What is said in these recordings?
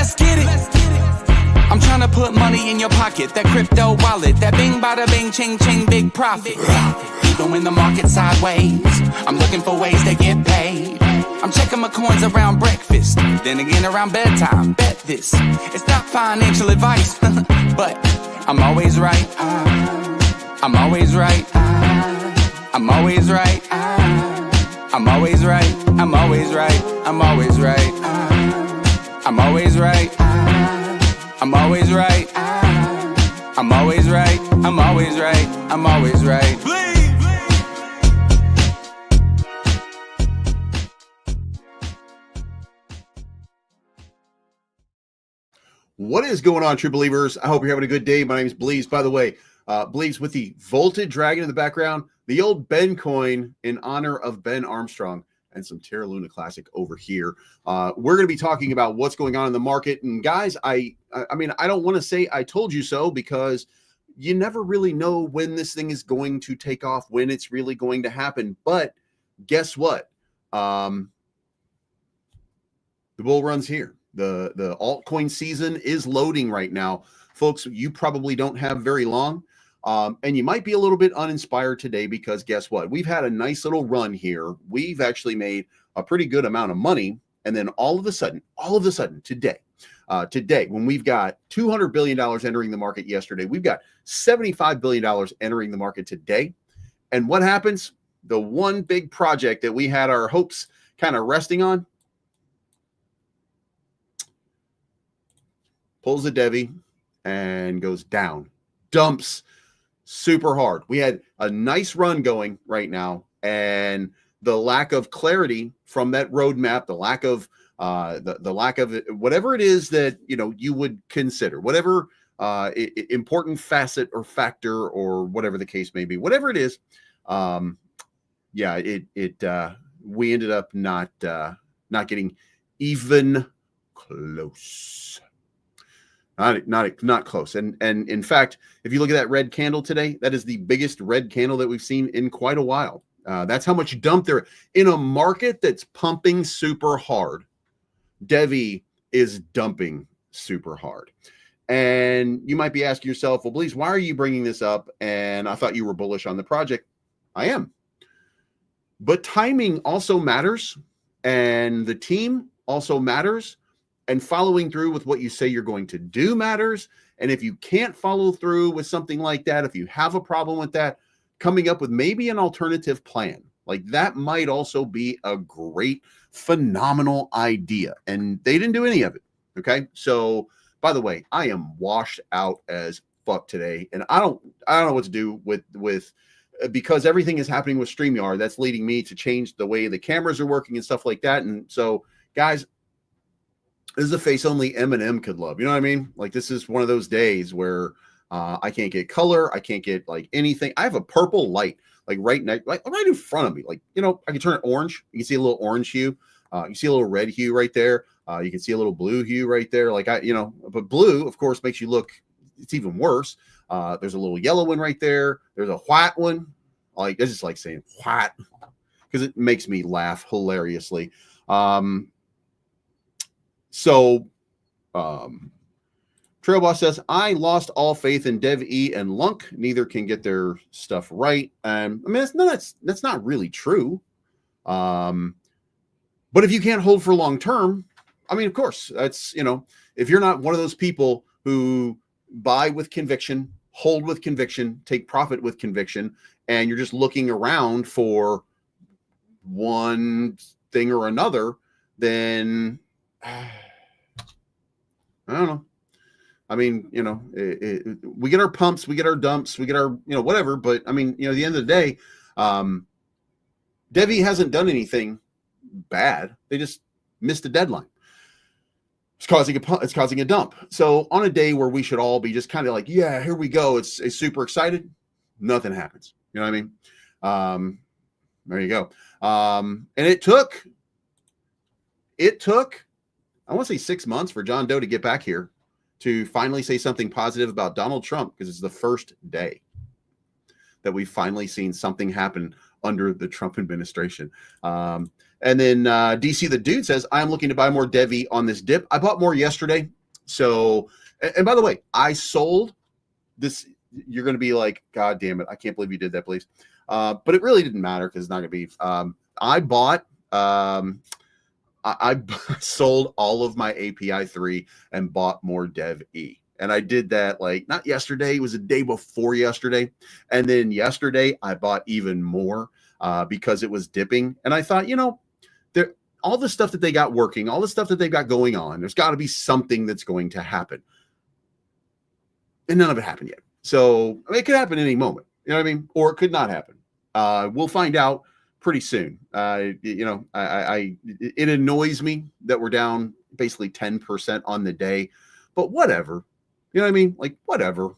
let's get it. I'm trying to put money in your pocket, that crypto wallet, that bing bada bing ching ching big profit. Even when the market's sideways, I'm looking for ways to get paid. I'm checking my coins around breakfast, then again around bedtime. Bet this, it's not financial advice, but I'm always right. I'm always right. I'm always right. I'm always right. I'm always right. I'm always right. I'm always right. I'm always right. I'm always right. I'm always right. I'm always right. What is going on, true believers? I hope you're having a good day. My name is Bleaves. By the way, Bleaves with the Vaulted Dragon in the background, the old Ben coin in honor of Ben Armstrong, and some Terra Luna Classic over here. We're going to be talking about what's going on in the market. And guys, I mean, I don't want to say I told you so, because you never really know when this thing is going to take off, when it's really going to happen. But guess what? The bull run's here. The altcoin season is loading right now. Folks, you probably don't have very long. And you might be a little bit uninspired today, because guess what? We've had a nice little run here. We've actually made a pretty good amount of money. And then all of a sudden, today, when we've got $200 billion entering the market yesterday, we've got $75 billion entering the market today. And what happens? The one big project that we had our hopes kind of resting on pulls the Devi and goes down, dumps super hard. We had a nice run going right now, and the lack of clarity from that roadmap, the lack of the lack of whatever it is that you would consider, whatever important facet or factor or whatever the case may be, whatever it is, we ended up not getting even close. Not close. And in fact, if you look at that red candle today, that is the biggest red candle that we've seen in quite a while. That's how much dump there in a market that's pumping super hard. Devi is dumping super hard. And you might be asking yourself, well, Bleaves, why are you bringing this up? And I thought you were bullish on the project. I am. But timing also matters, and the team also matters. And following through with what you say you're going to do matters. And if you can't follow through with something like that, if you have a problem with that, coming up with maybe an alternative plan, like that might also be a great, phenomenal idea. And they didn't do any of it. Okay. So by the way, I am washed out as fuck today. And I don't know what to do with because everything is happening with StreamYard. That's leading me to change the way the cameras are working and stuff like that. And so, guys, this is a face only Eminem could love. You know what I mean? Like, this is one of those days where I can't get color. I can't get like anything. I have a purple light like right in front of me. Like, I can turn it orange. You can see a little orange hue. You see a little red hue right there. You can see a little blue hue right there. Like but blue, of course, makes you look, it's even worse. There's a little yellow one right there. There's a white one. Like, I just like saying white because it makes me laugh hilariously. So, Trailboss says, I lost all faith in Dev E and Lunk. Neither can get their stuff right. I mean, that's not really true. But if you can't hold for long term, I mean, of course, that's, if you're not one of those people who buy with conviction, hold with conviction, take profit with conviction, and you're just looking around for one thing or another, then I don't know. I mean, we get our pumps, we get our dumps, we get our, whatever. But I mean, at the end of the day, Devi hasn't done anything bad. They just missed a deadline. It's causing a dump. So on a day where we should all be just kind of like, yeah, here we go. It's super excited. Nothing happens. You know what I mean? There you go. And it took, I want to say 6 months for John Doe to get back here to finally say something positive about Donald Trump, because it's the first day that we've finally seen something happen under the Trump administration. And then DC the Dude says, I'm looking to buy more Devi on this dip. I bought more yesterday. So, and by the way, I sold this. You're going to be like, God damn it, I can't believe you did that, please. But it really didn't matter because it's not going to be. I bought, I sold all of my API 3 and bought more Dev E. And I did that like not yesterday, it was a day before yesterday. And then yesterday I bought even more because it was dipping. And I thought, you know, all the stuff that they got working, all the stuff that they've got going on, there's got to be something that's going to happen. And none of it happened yet. So I mean, it could happen any moment, you know what I mean? Or it could not happen. We'll find out pretty soon. You know, it annoys me that we're down basically 10% on the day, but whatever. You know what I mean? Like, whatever.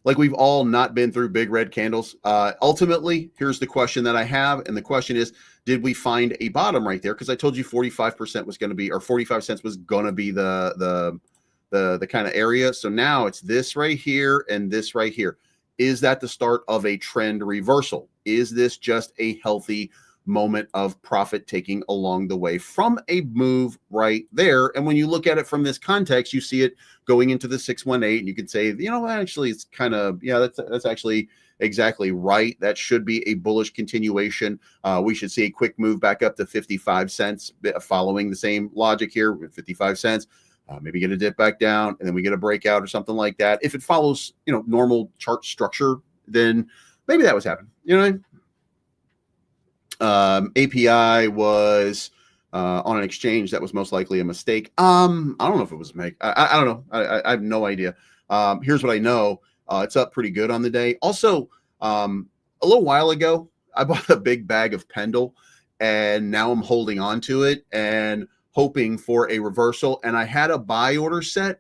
Like, we've all not been through big red candles. Ultimately, here's the question that I have. And the question is, did we find a bottom right there? Because I told you 45% was going to be, or 45 cents was going to be the kind of area. So now it's this right here and this right here. Is that the start of a trend reversal? Is this just a healthy moment of profit taking along the way from a move right there? And when you look at it from this context, you see it going into the 618, and you could say, you know, actually it's kind of, yeah, that's actually exactly right. That should be a bullish continuation. We should see a quick move back up to 55 cents following the same logic here with 55 cents. Maybe get a dip back down, and then we get a breakout or something like that. If it follows, you know, normal chart structure, then maybe that was happening. You know what I mean? API was on an exchange that was most likely a mistake. I don't know if it was a mistake. I don't know. I have no idea. Here's what I know. It's up pretty good on the day. Also, a little while ago, I bought a big bag of Pendle, and now I'm holding on to it and hoping for a reversal. And I had a buy order set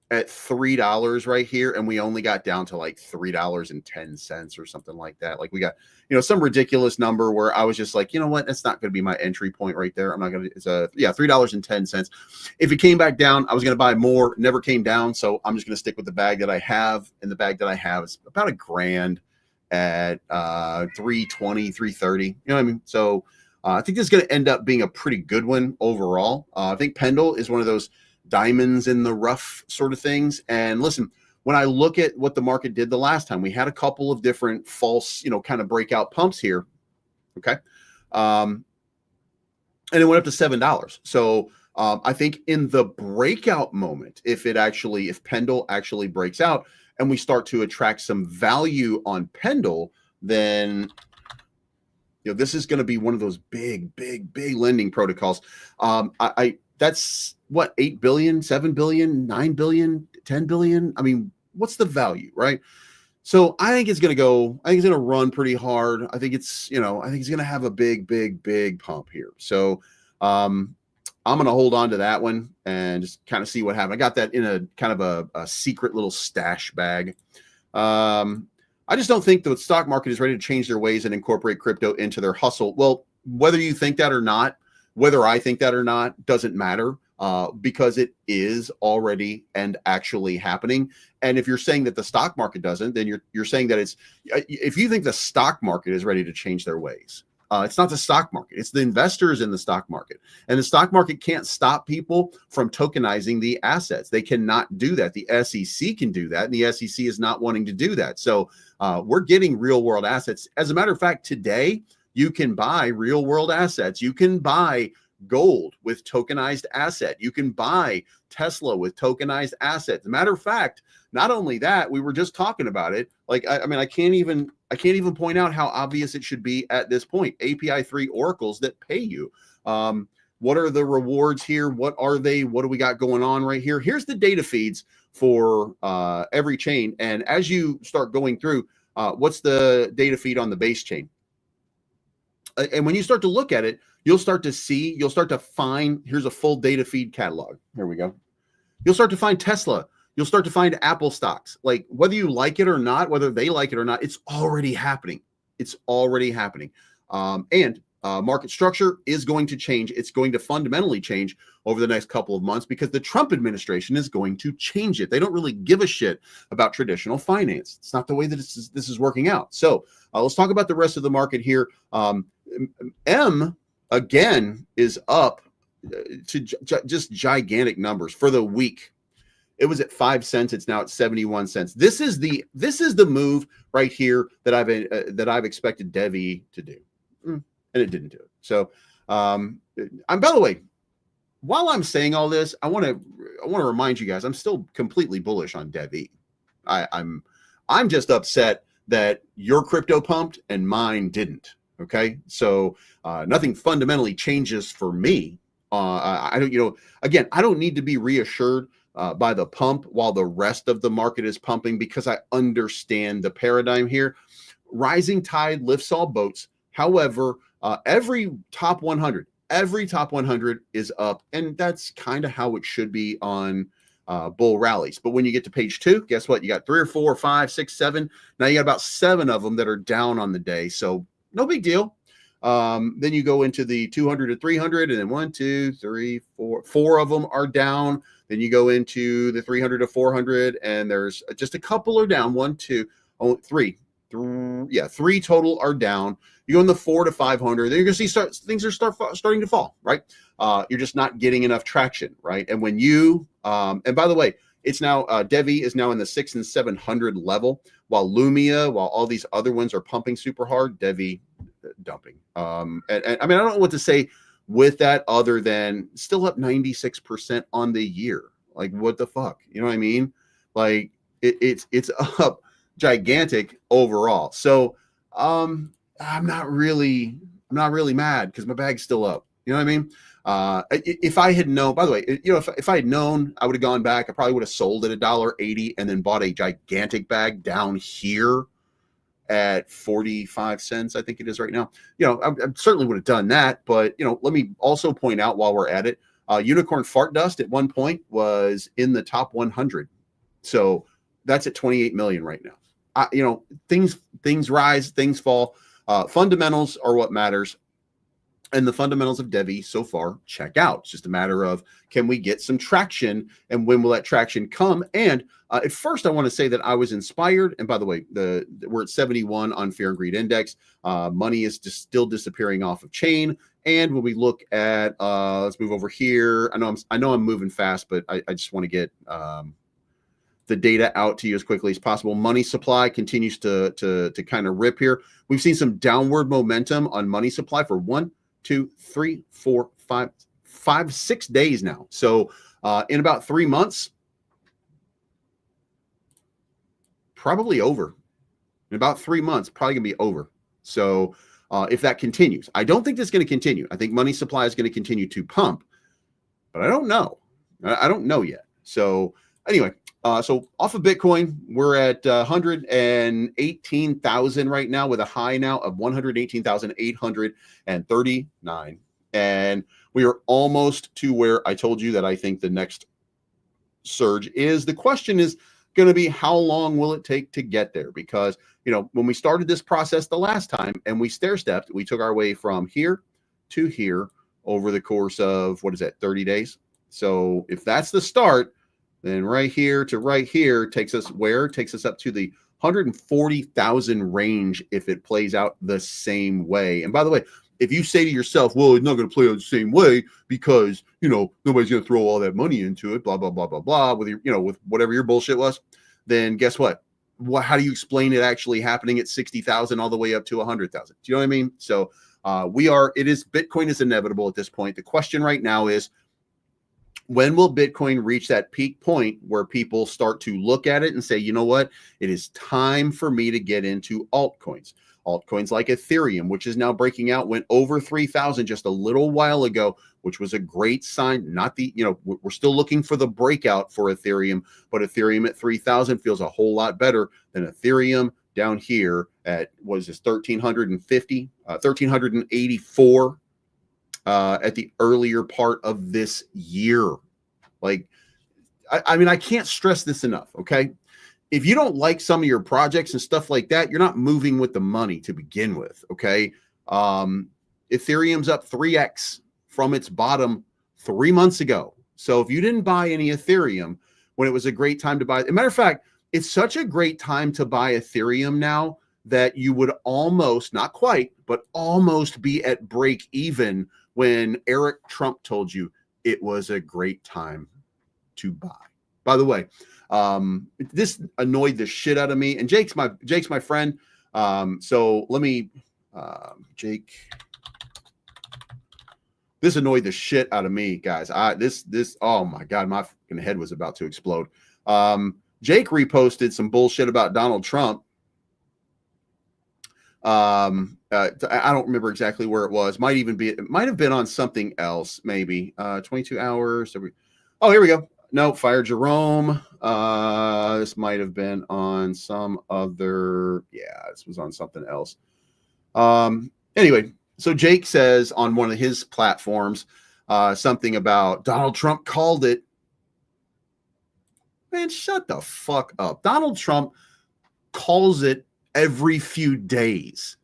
at $3 right here, and we only got down to like $3.10 or something like that. Like, we got, you know, some ridiculous number where I was just like, you know what, that's not going to be my entry point right there. I'm not going to, it's $3.10. If it came back down, I was going to buy more. It never came down. So I'm just going to stick with the bag that I have. And the bag that I have is about $1,000 at 320, 330. You know what I mean? So I think this is going to end up being a pretty good one overall. I think Pendle is one of those diamonds in the rough sort of things. And listen, when I look at what the market did the last time, we had a couple of different false, you know, kind of breakout pumps here. Okay. And it went up to $7. So I think in the breakout moment, if Pendle actually breaks out and we start to attract some value on Pendle, then, you know, this is going to be one of those big lending protocols. That's what, 8 billion, 7 billion, 9 billion, 10 billion. I mean, what's the value, right? So I think it's going to run pretty hard. I think it's going to have a big pump here. So I'm going to hold on to that one and just kind of see what happens. I got that in a kind of a secret little stash bag. I just don't think the stock market is ready to change their ways and incorporate crypto into their hustle. Well, whether you think that or not, whether I think that or not, doesn't matter because it is already and actually happening. And if you're saying that the stock market doesn't, then you're saying that if you think the stock market is ready to change their ways, it's not the stock market. It's the investors in the stock market. And the stock market can't stop people from tokenizing the assets. They cannot do that. The SEC can do that, and the SEC is not wanting to do that. So we're getting real world assets. As a matter of fact, today, you can buy real world assets. You can buy gold with tokenized asset. You can buy Tesla with tokenized assets. As a matter of fact, not only that, we were just talking about it. Like, I mean, I can't even point out how obvious it should be at this point. API 3 oracles that pay you. What are the rewards here? What are they? What do we got going on right here? Here's the data feeds for every chain. And as you start going through, what's the data feed on the base chain? And when you start to look at it, you'll start to find, here's a full data feed catalog. Here we go. You'll start to find Tesla. You'll start to find Apple stocks. Like, whether you like it or not, whether they like it or not, it's already happening. It's already happening. And market structure is going to change. It's going to fundamentally change over the next couple of months because the Trump administration is going to change it. They don't really give a shit about traditional finance. It's not the way that this is working out. So let's talk about the rest of the market here. M again is up to just gigantic numbers for the week. It was at 5 cents. It's now at 71 cents. This is the move right here that I've expected Devi to do, and it didn't do it. So, by the way, while I'm saying all this, I want to remind you guys, I'm still completely bullish on Devi. I'm just upset that your crypto pumped and mine didn't. Okay, so nothing fundamentally changes for me. I don't, again, I don't need to be reassured by the pump while the rest of the market is pumping, because I understand the paradigm here. Rising tide lifts all boats. However, every top 100 is up, and that's kind of how it should be on bull rallies. But when you get to page 2, guess what? You got 3 or 4 or 5, 6, 7. Now you got about 7 of them that are down on the day. So no big deal. Then you go into the 200 to 300, and then 1, 2, 3, 4 of them are down. Then you go into the 300 to 400, and there's just a couple are down. 1, 2, 3. 3 total are down. You go in the 4 to 500. Then you're going to see things are starting to fall, right? You're just not getting enough traction, right? And when you and by the way, it's now Devi is now in the 600 and 700 level, while Lumia, while all these other ones are pumping super hard, Devi dumping. And I mean, I don't know what to say with that other than still up 96% on the year. Like, what the fuck? You know what I mean? Like, it's up gigantic overall. So I'm not really mad because my bag's still up. You know what I mean? If I had known, by the way, if I had known, I would have gone back. I probably would have sold at $1.80 and then bought a gigantic bag down here at 45 cents. I think it is right now. I certainly would have done that. But let me also point out while we're at it, Unicorn Fart Dust at one point was in the top 100. So that's at 28 million right now. Things rise, things fall. Fundamentals are what matters. And the fundamentals of Devi so far check out. It's just a matter of, can we get some traction, and when will that traction come? And at first, I want to say that I was inspired. And by the way, we're at 71 on Fear and Greed Index. Money is just still disappearing off of chain. And when we look at, let's move over here. I know I'm moving fast, but I just want to get the data out to you as quickly as possible. Money supply continues to kind of rip here. We've seen some downward momentum on money supply for 1, 2, 3, 4, 5, 6 days now. So in about 3 months, probably over. In about 3 months, probably gonna be over. So if that continues, I don't think that's going to continue. I think money supply is going to continue to pump, but I don't know. I don't know yet. So anyway, so off of Bitcoin, we're at 118,000 right now, with a high now of 118,839. And we are almost to where I told you that I think the next surge is. The question is going to be, how long will it take to get there? Because, when we started this process the last time and we stair-stepped, we took our way from here to here over the course of, 30 days? So if that's the start, then right here to right here takes us where? Takes us up to the 140,000 range if it plays out the same way. And by the way, if you say to yourself, well, it's not going to play out the same way because, nobody's going to throw all that money into it, blah, blah, blah, blah, blah, with your, with whatever your bullshit was, then guess what? How do you explain it actually happening at 60,000 all the way up to 100,000? Do you know what I mean? So Bitcoin is inevitable at this point. The question right now is, when will Bitcoin reach that peak point where people start to look at it and say, you know what, it is time for me to get into altcoins? Altcoins like Ethereum, which is now breaking out, went over 3,000 just a little while ago, which was a great sign. We're still looking for the breakout for Ethereum, but Ethereum at 3,000 feels a whole lot better than Ethereum down here at, 1,350, 1,384 at the earlier part of this year. Like, I can't stress this enough, okay? If you don't like some of your projects and stuff like that, you're not moving with the money to begin with, okay? Ethereum's up 3x from its bottom 3 months ago. So if you didn't buy any Ethereum when it was a great time to buy, as a matter of fact, it's such a great time to buy Ethereum now that you would almost, not quite, but almost be at break even when Eric Trump told you it was a great time to buy. By the way, this annoyed the shit out of me, and Jake's my friend. So let me, Jake. This annoyed the shit out of me, guys. Oh my God, my fucking head was about to explode. Jake reposted some bullshit about Donald Trump. I don't remember exactly where it was. It might have been on something else, maybe. 22 hours. Oh, here we go. No, Fire Jerome. This might have been on some other. Yeah, this was on something else. Anyway, so Jake says on one of his platforms something about Donald Trump called it. Man, shut the fuck up. Donald Trump calls it every few days.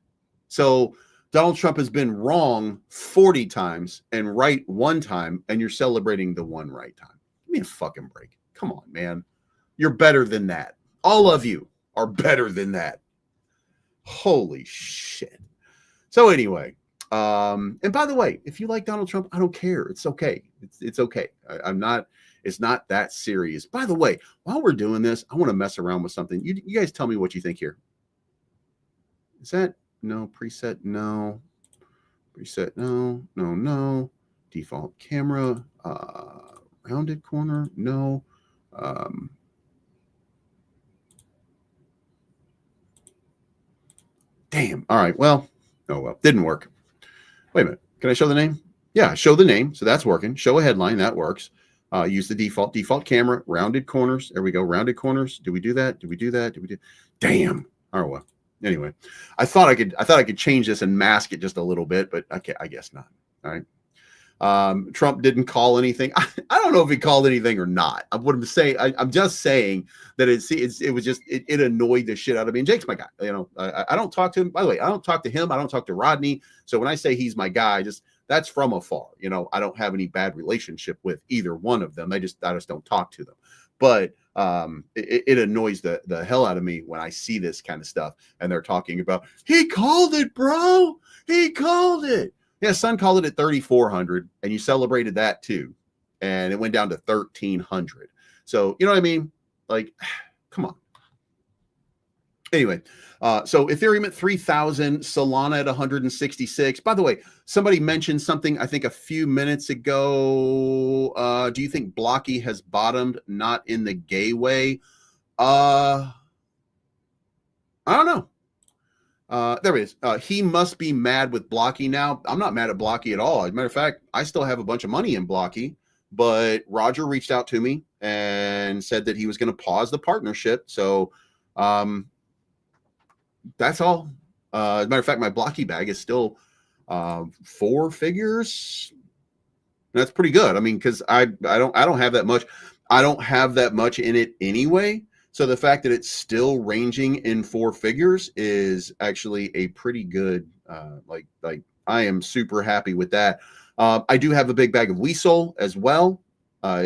So Donald Trump has been wrong 40 times and right one time, and you're celebrating the one right time. Give me a fucking break. Come on, man. You're better than that. All of you are better than that. Holy shit. So anyway, and by the way, if you like Donald Trump, I don't care. It's okay. It's okay. It's not that serious. By the way, while we're doing this, I want to mess around with something. You guys tell me what you think here. Is that no preset? No preset. No. Default camera. Rounded corner. No. Damn. All right. Well. Oh well. Didn't work. Wait a minute. Can I show the name? Yeah. Show the name. So that's working. Show a headline. That works. Use the default camera. Rounded corners. There we go. Rounded corners. Do we do that? Damn. All right. Well. Anyway, I thought I could change this and mask it just a little bit, but okay, I guess not. All right. Trump didn't call anything. I don't know if he called anything or not. I'm just saying that it annoyed the shit out of me. And Jake's my guy. You know, I don't talk to him. By the way, I don't talk to him. I don't talk to Rodney. So when I say he's my guy, that's from afar. You know, I don't have any bad relationship with either one of them. I just don't talk to them. But it annoys the hell out of me when I see this kind of stuff and they're talking about, he called it, bro. He called it. Yeah, Sun called it at 3,400 and you celebrated that too. And it went down to 1,300. So, you know what I mean? Like, come on. Anyway, so Ethereum at 3,000, Solana at 166. By the way, somebody mentioned something, I think a few minutes ago. Do you think Blocky has bottomed? Not in the gay way. I don't know. There it is. He must be mad with Blocky now. I'm not mad at Blocky at all. As a matter of fact, I still have a bunch of money in Blocky, but Roger reached out to me and said that he was going to pause the partnership. So, that's all. As a matter of fact, my Blocky bag is still 4 figures. That's pretty good. I mean, because I don't have that much. I don't have that much in it anyway. So the fact that it's still ranging in 4 figures is actually a pretty good. Like I am super happy with that. I do have a big bag of Weasel as well,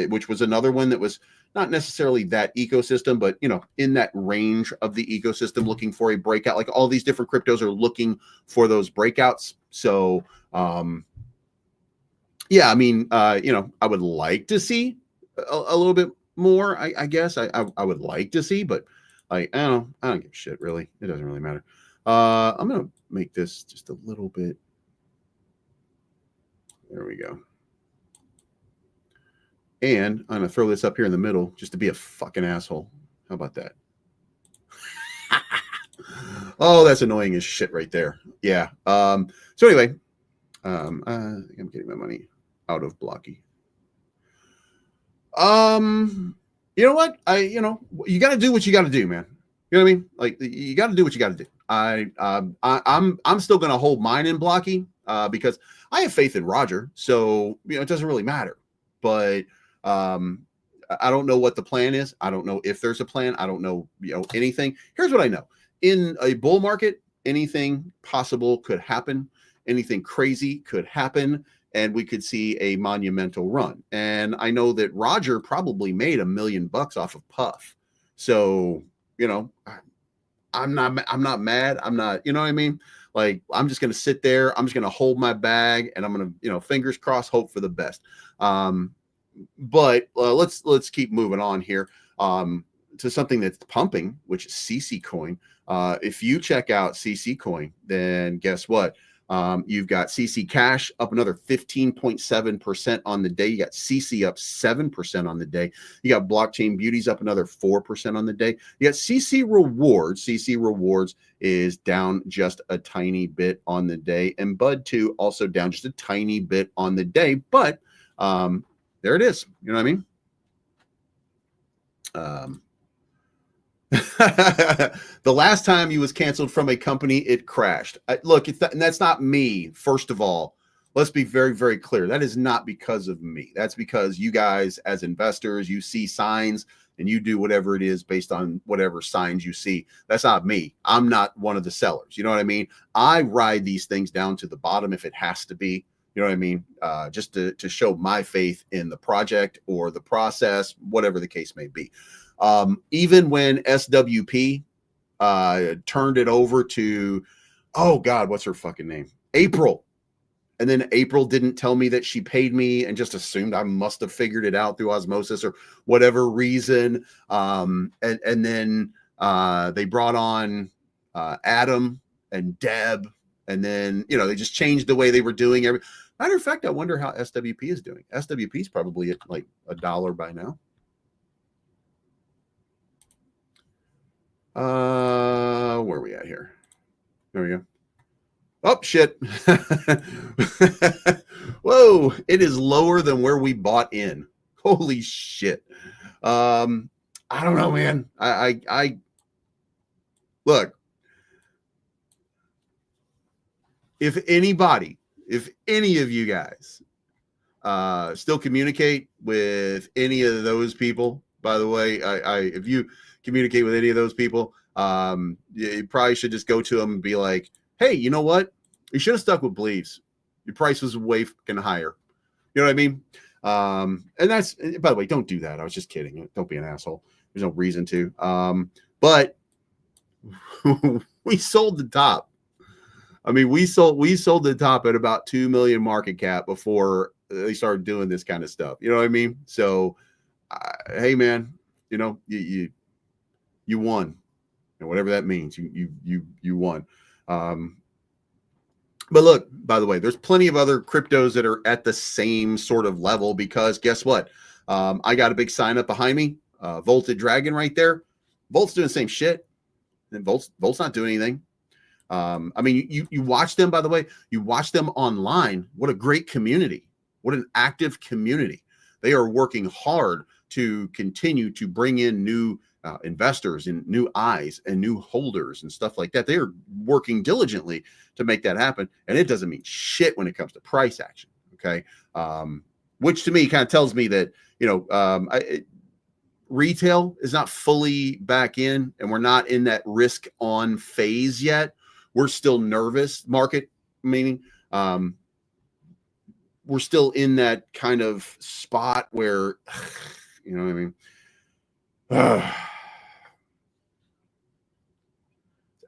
which was another one that was not necessarily that ecosystem, but you know, in that range of the ecosystem, looking for a breakout. Like all these different cryptos are looking for those breakouts. So, yeah, I mean, you know, I would like to see a little bit more. I guess I would like to see, but I don't give a shit really. It doesn't really matter. I'm gonna make this just a little bit. There we go. And I'm going to throw this up here in the middle just to be a fucking asshole. How about that? Oh, that's annoying as shit right there. Yeah. So anyway, I'm getting my money out of Blocky. You know what? You got to do what you got to do, man. You know what I mean? Like you got to do what you got to do. I'm still going to hold mine in Blocky because I have faith in Roger. So, you know, it doesn't really matter. But I don't know what the plan is. I don't know if there's a plan. I don't know, anything. Here's what I know. In a bull market, anything possible could happen. anything crazy could happen, and we could see a monumental run. And I know that Roger probably made $1 million off of Puff. So, you know, I'm not mad. I'm not, you know what I mean? Like, I'm just going to sit there. I'm just going to hold my bag, and I'm going to, you know, fingers crossed, hope for the best. But let's keep moving on here to something that's pumping, which is CC Coin. If you check out CC Coin, then guess what? You've got CC Cash up another 15.7% on the day. You got CC up 7% on the day. You got Blockchain Beauties up another 4% on the day. You got CC Rewards. CC Rewards is down just a tiny bit on the day. And Bud 2 also down just a tiny bit on the day. But there it is. You know what I mean? The last time you was canceled from a company, it crashed. Look, and that's not me. First of all, let's be very, very clear. That is not because of me. That's because you guys, as investors, you see signs and you do whatever it is based on whatever signs you see. That's not me. I'm not one of the sellers. You know what I mean? I ride these things down to the bottom if it has to be. You know what I mean? Just to show my faith in the project or the process, whatever the case may be. Even when SWP turned it over to, oh God, what's her fucking name? April. And then April didn't tell me that she paid me and just assumed I must have figured it out through osmosis or whatever reason. And then they brought on Adam and Deb. And then, you know, they just changed the way they were doing everything. Matter of fact, I wonder how SWP is doing. SWP is probably at like $1 by now. Where are we at here? There we go. Oh, shit. Whoa, it is lower than where we bought in. Holy shit. I don't know, man. I look, if any of you guys still communicate with any of those people, by the way, if you communicate with any of those people, you probably should just go to them and be like, hey, you know what? You should have stuck with Bleaves. Your price was way fucking higher. You know what I mean? And that's, by the way, don't do that. I was just kidding. Don't be an asshole. There's no reason to. But we sold the top. I mean, we sold the top at about 2 million market cap before they started doing this kind of stuff. You know what I mean? So, hey, man, you know, you won, and whatever that means, you won. But look, by the way, there's plenty of other cryptos that are at the same sort of level, because guess what? I got a big sign up behind me, Volted Dragon right there. Volt's doing the same shit, and Volt's not doing anything. I mean, you watch them, by the way, you watch them online. What a great community. What an active community. They are working hard to continue to bring in new investors and new eyes and new holders and stuff like that. They are working diligently to make that happen. And it doesn't mean shit when it comes to price action. Okay. Which to me kind of tells me that, you know, retail is not fully back in, and we're not in that risk on phase yet. We're still nervous market, meaning we're still in that kind of spot where, you know what I mean?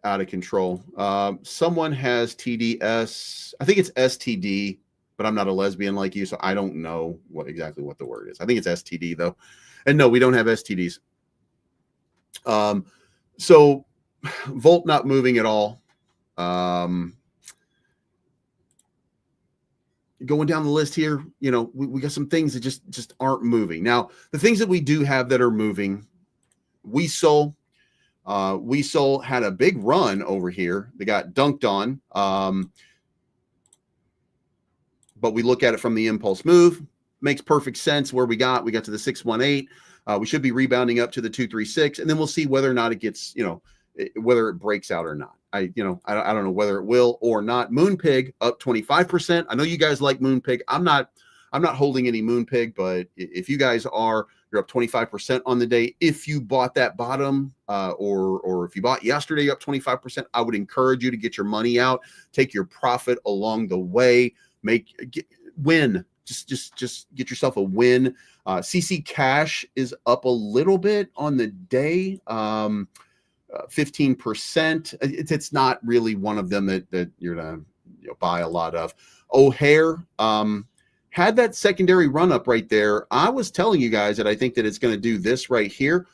Out of control. Someone has TDS. I think it's STD, but I'm not a lesbian like you, so I don't know exactly what the word is. I think it's STD though. And no, we don't have STDs. So Volt not moving at all. Going down the list here, you know, we got some things that just aren't moving. Now, the things that we do have that are moving, Weasel had a big run over here. They got dunked on. But we look at it from the impulse move. Makes perfect sense where we got to the 618. We should be rebounding up to the 236, and then we'll see whether or not it gets, you know, whether it breaks out or not. I don't know whether it will or not. Moonpig up 25%. I know you guys like Moonpig. I'm not I'm not holding any moon pig, but if you guys are, you're up 25% on the day. If you bought that bottom, or if you bought yesterday, you're up 25%. I would encourage you to get your money out, take your profit along the way, win. Just get yourself a win. CC Cash is up a little bit on the day. 15%. It's not really one of them that you're gonna buy a lot of. O'Hare had that secondary run up right there. I was telling you guys that I think that it's going to do this right here,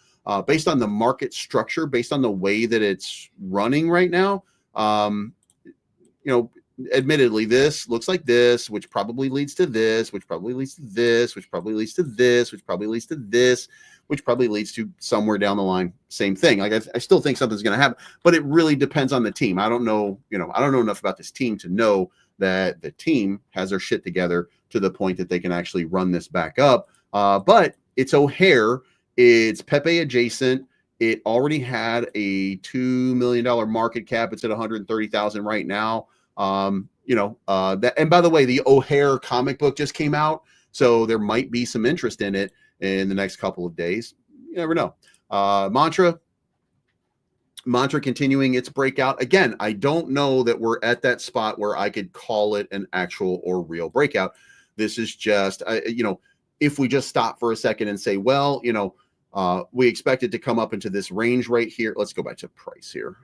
based on the market structure, based on the way that it's running right now. Admittedly, this looks like this, which probably leads to this, which probably leads to this, which probably leads to this, which probably leads to this, which probably leads to somewhere down the line. Same thing. Like I still think something's going to happen, but it really depends on the team. I don't know enough about this team to know that the team has their shit together to the point that they can actually run this back up. But it's O'Hare. It's Pepe adjacent. It already had a $2 million market cap. It's at 130,000 right now. That, and by the way, the O'Hare comic book just came out, so there might be some interest in it in the next couple of days. You never know. Mantra continuing its breakout. Again, I don't know that we're at that spot where I could call it an actual or real breakout. This is just, if we just stop for a second and say, well, we expect it to come up into this range right here. Let's go back to price here.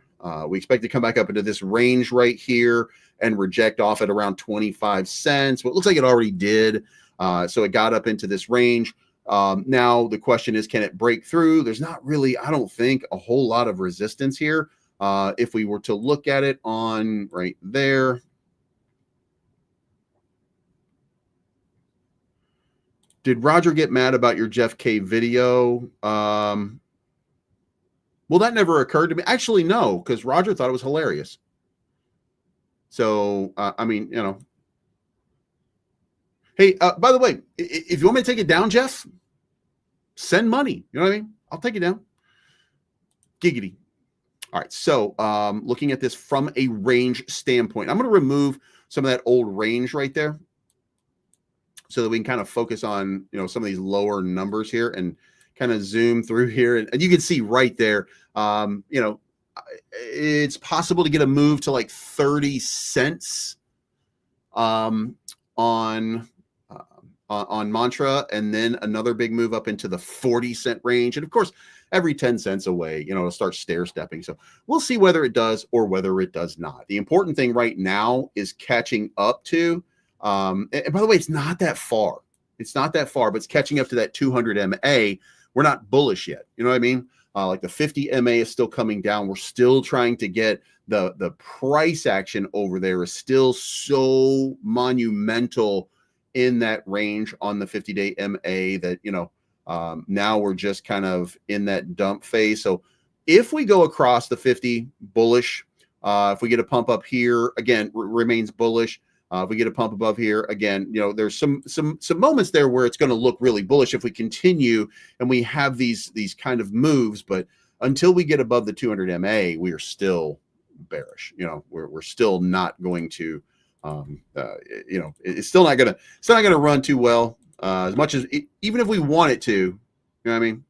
We expect to come back up into this range right here and reject off at around 25 cents. Well, it looks like it already did. So it got up into this range. Now the question is, can it break through? There's not really, I don't think, a whole lot of resistance here. If we were to look at it on right there. Did Roger get mad about your Jeff K video? Well, that never occurred to me. Actually, no, because Roger thought it was hilarious. So, Hey, by the way, if you want me to take it down, Jeff, send money. You know what I mean? I'll take it down. Giggity. All right. So, looking at this from a range standpoint, I'm going to remove some of that old range right there so that we can kind of focus on, some of these lower numbers here and kind of zoom through here. And you can see right there, it's possible to get a move to like 30 cents on Mantra, and then another big move up into the 40-cent range. And of course, every 10 cents away, it'll start stair stepping. So we'll see whether it does or whether it does not. The important thing right now is catching up to, and by the way, it's not that far. It's not that far, but it's catching up to that 200 MA. We're not bullish yet. You know what I mean? Like the 50 MA is still coming down. We're still trying to get the price action over there is still so monumental in that range on the 50-day MA that, now we're just kind of in that dump phase. So if we go across the 50 bullish, if we get a pump up here, again, remains bullish. If we get a pump above here, again, there's some moments there where it's going to look really bullish if we continue and we have these kind of moves. But until we get above the 200 MA, we are still bearish. We're still not going to, it's still not gonna run too well. As much as even if we want it to, you know what I mean?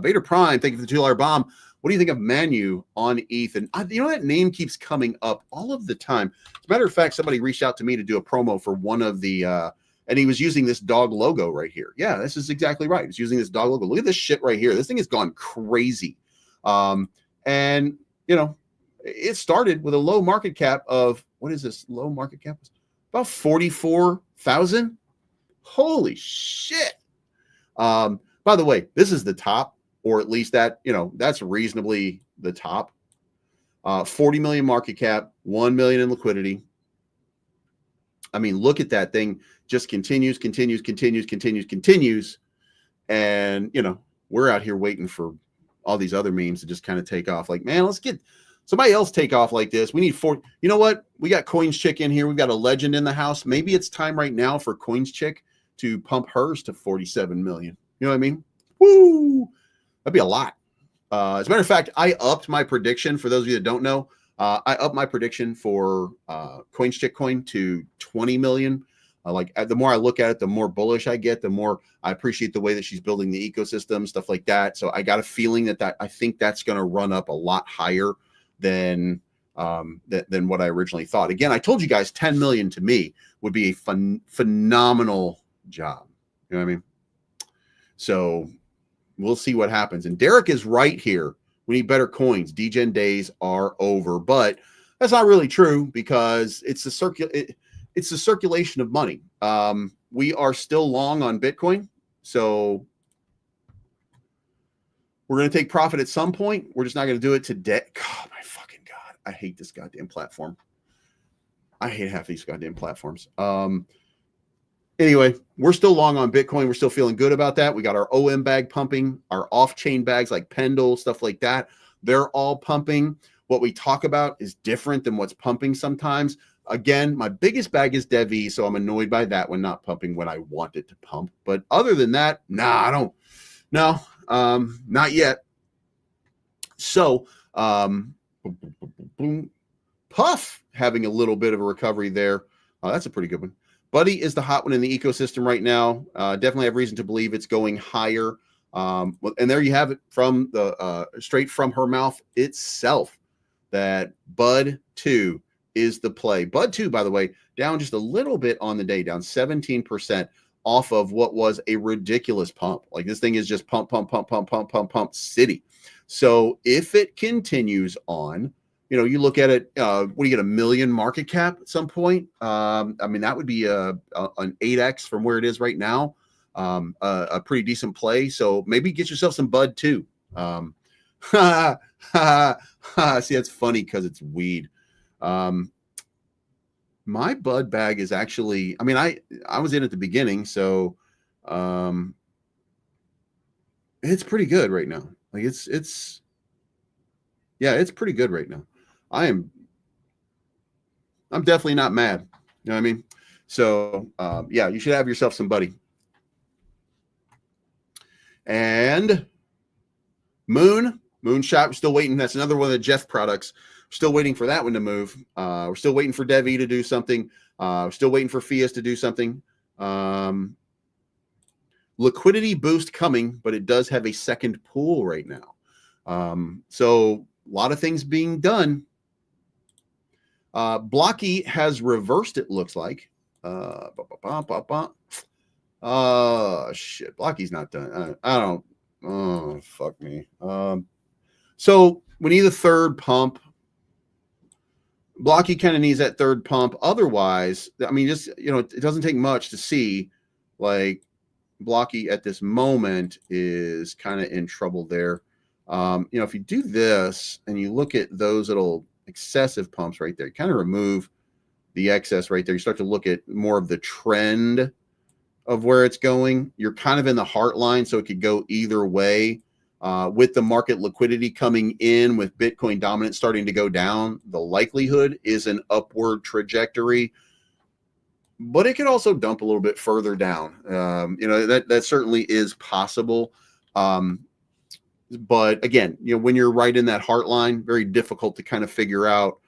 Vader Prime, thank you for the $2 bomb. What do you think of Manu on ETH? And that name keeps coming up all of the time. As a matter of fact, somebody reached out to me to do a promo for one of the, and he was using this dog logo right here. Yeah, this is exactly right. He's using this dog logo. Look at this shit right here. This thing has gone crazy. And it started with a low market cap of, what is this low market cap? About 44,000. Holy shit. By the way, this is the top. Or at least that, that's reasonably the top. 40 million market cap, 1 million in liquidity. I mean, look at that thing. Just continues. And, we're out here waiting for all these other memes to just kind of take off. Like, man, let's get somebody else take off like this. We need you know what? We got Coins Chick in here. We've got a legend in the house. Maybe it's time right now for Coins Chick to pump hers to 47 million. You know what I mean? Woo! That'd be a lot. As a matter of fact, I upped my prediction. For those of you that don't know, I upped my prediction for Coins Chick Coin to 20 million. The more I look at it, the more bullish I get, the more I appreciate the way that she's building the ecosystem, stuff like that. So I got a feeling that I think that's going to run up a lot higher than what I originally thought. Again, I told you guys 10 million to me would be a phenomenal job. You know what I mean? So we'll see what happens. And Derek is right here. We need better coins. Degen days are over, but that's not really true because it's the circulation of money. We are still long on Bitcoin, so we're going to take profit at some point. We're just not going to do it today. God, my fucking God. I hate this goddamn platform. I hate half these goddamn platforms. Anyway, we're still long on Bitcoin. We're still feeling good about that. We got our OM bag pumping, our off-chain bags like Pendle, stuff like that. They're all pumping. What we talk about is different than what's pumping sometimes. Again, my biggest bag is Devi, so I'm annoyed by that one not pumping when I want it to pump. But other than that, nah, I don't. No, not yet. So, Puff having a little bit of a recovery there. That's a pretty good one. Buddy is the hot one in the ecosystem right now. Definitely have reason to believe it's going higher. And there you have it from the straight from her mouth itself. That Bud 2 is the play. Bud 2, by the way, down just a little bit on the day, down 17% off of what was a ridiculous pump. Like this thing is just pump city. So if it continues on, you know, you look at it, what do you get, $1 million market cap at some point? I mean, that would be an 8x from where it is right now. A pretty decent play. So maybe get yourself some Bud 2. See, that's funny because it's weed. My Bud bag is actually, I mean, I was in at the beginning, so it's pretty good right now. Like it's pretty good right now. I'm definitely not mad. You know what I mean? So yeah, you should have yourself some Buddy. And Moonshot, we're still waiting. That's another one of the Jeff products. We're still waiting for that one to move. We're still waiting for Devi to do something. We're still waiting for Fias to do something. Liquidity boost coming, but it does have a second pool right now. So a lot of things being done. Blocky has reversed, it looks like. Shit. Blocky's not done. I don't. Oh, fuck me. So we need a third pump. Blocky kind of needs that third pump. Otherwise, I mean, just, you know, it doesn't take much to see like Blocky at this moment is kind of in trouble there. You know, if you do this and you look at those little excessive pumps right there, you kind of remove the excess right there. You start to look at more of the trend of where it's going. You're kind of in the heart line, so it could go either way. With the market liquidity coming in, with Bitcoin dominance starting to go down, the likelihood is an upward trajectory, but it could also dump a little bit further down. You know, that certainly is possible. But again, you know, when you're right in that heart line, very difficult to kind of figure out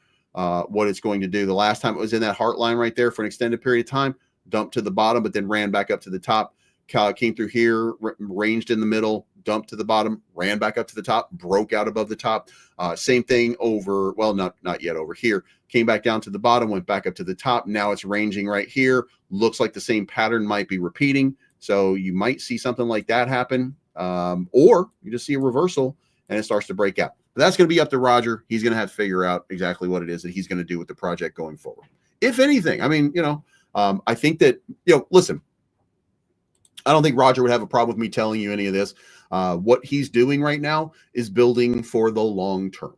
what it's going to do. The last time it was in that heart line right there for an extended period of time, dumped to the bottom, but then ran back up to the top. Came through here, ranged in the middle, dumped to the bottom, ran back up to the top, broke out above the top. Same thing over, well, not yet over here. Came back down to the bottom, went back up to the top. Now it's ranging right here. Looks like the same pattern might be repeating. So you might see something like that happen. Or you just see a reversal and it starts to break out. But that's going to be up to Roger. He's going to have to figure out exactly what it is that he's going to do with the project going forward. If anything, I mean, you know, I think that, you know, listen, I don't think Roger would have a problem with me telling you any of this. What he's doing right now is building for the long term.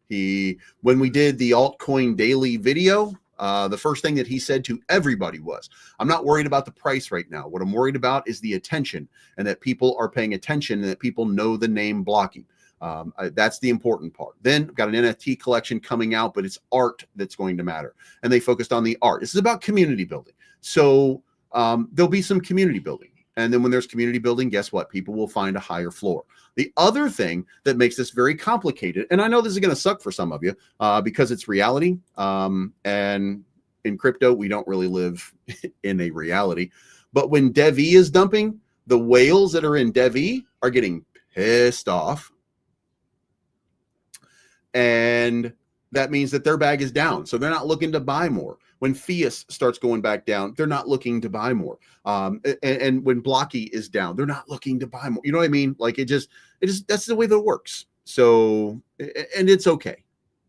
When we did the altcoin daily video, the first thing that he said to everybody was, I'm not worried about the price right now. What I'm worried about is the attention, and that people are paying attention, and that people know the name Blocky. That's the important part. Then got an NFT collection coming out, but it's art that's going to matter. And they focused on the art. This is about community building. So there'll be some community building. And then when there's community building, guess what? People will find a higher floor. The other thing that makes this very complicated, and I know this is going to suck for some of you because it's reality. And, you in crypto, we don't really live in a reality. But when Dev E is dumping, the whales that are in Dev E are getting pissed off. And that means that their bag is down. So they're not looking to buy more. When Fiat starts going back down, they're not looking to buy more. And when Blocky is down, they're not looking to buy more. You know what I mean? Like it just that's the way that it works. So, and it's okay.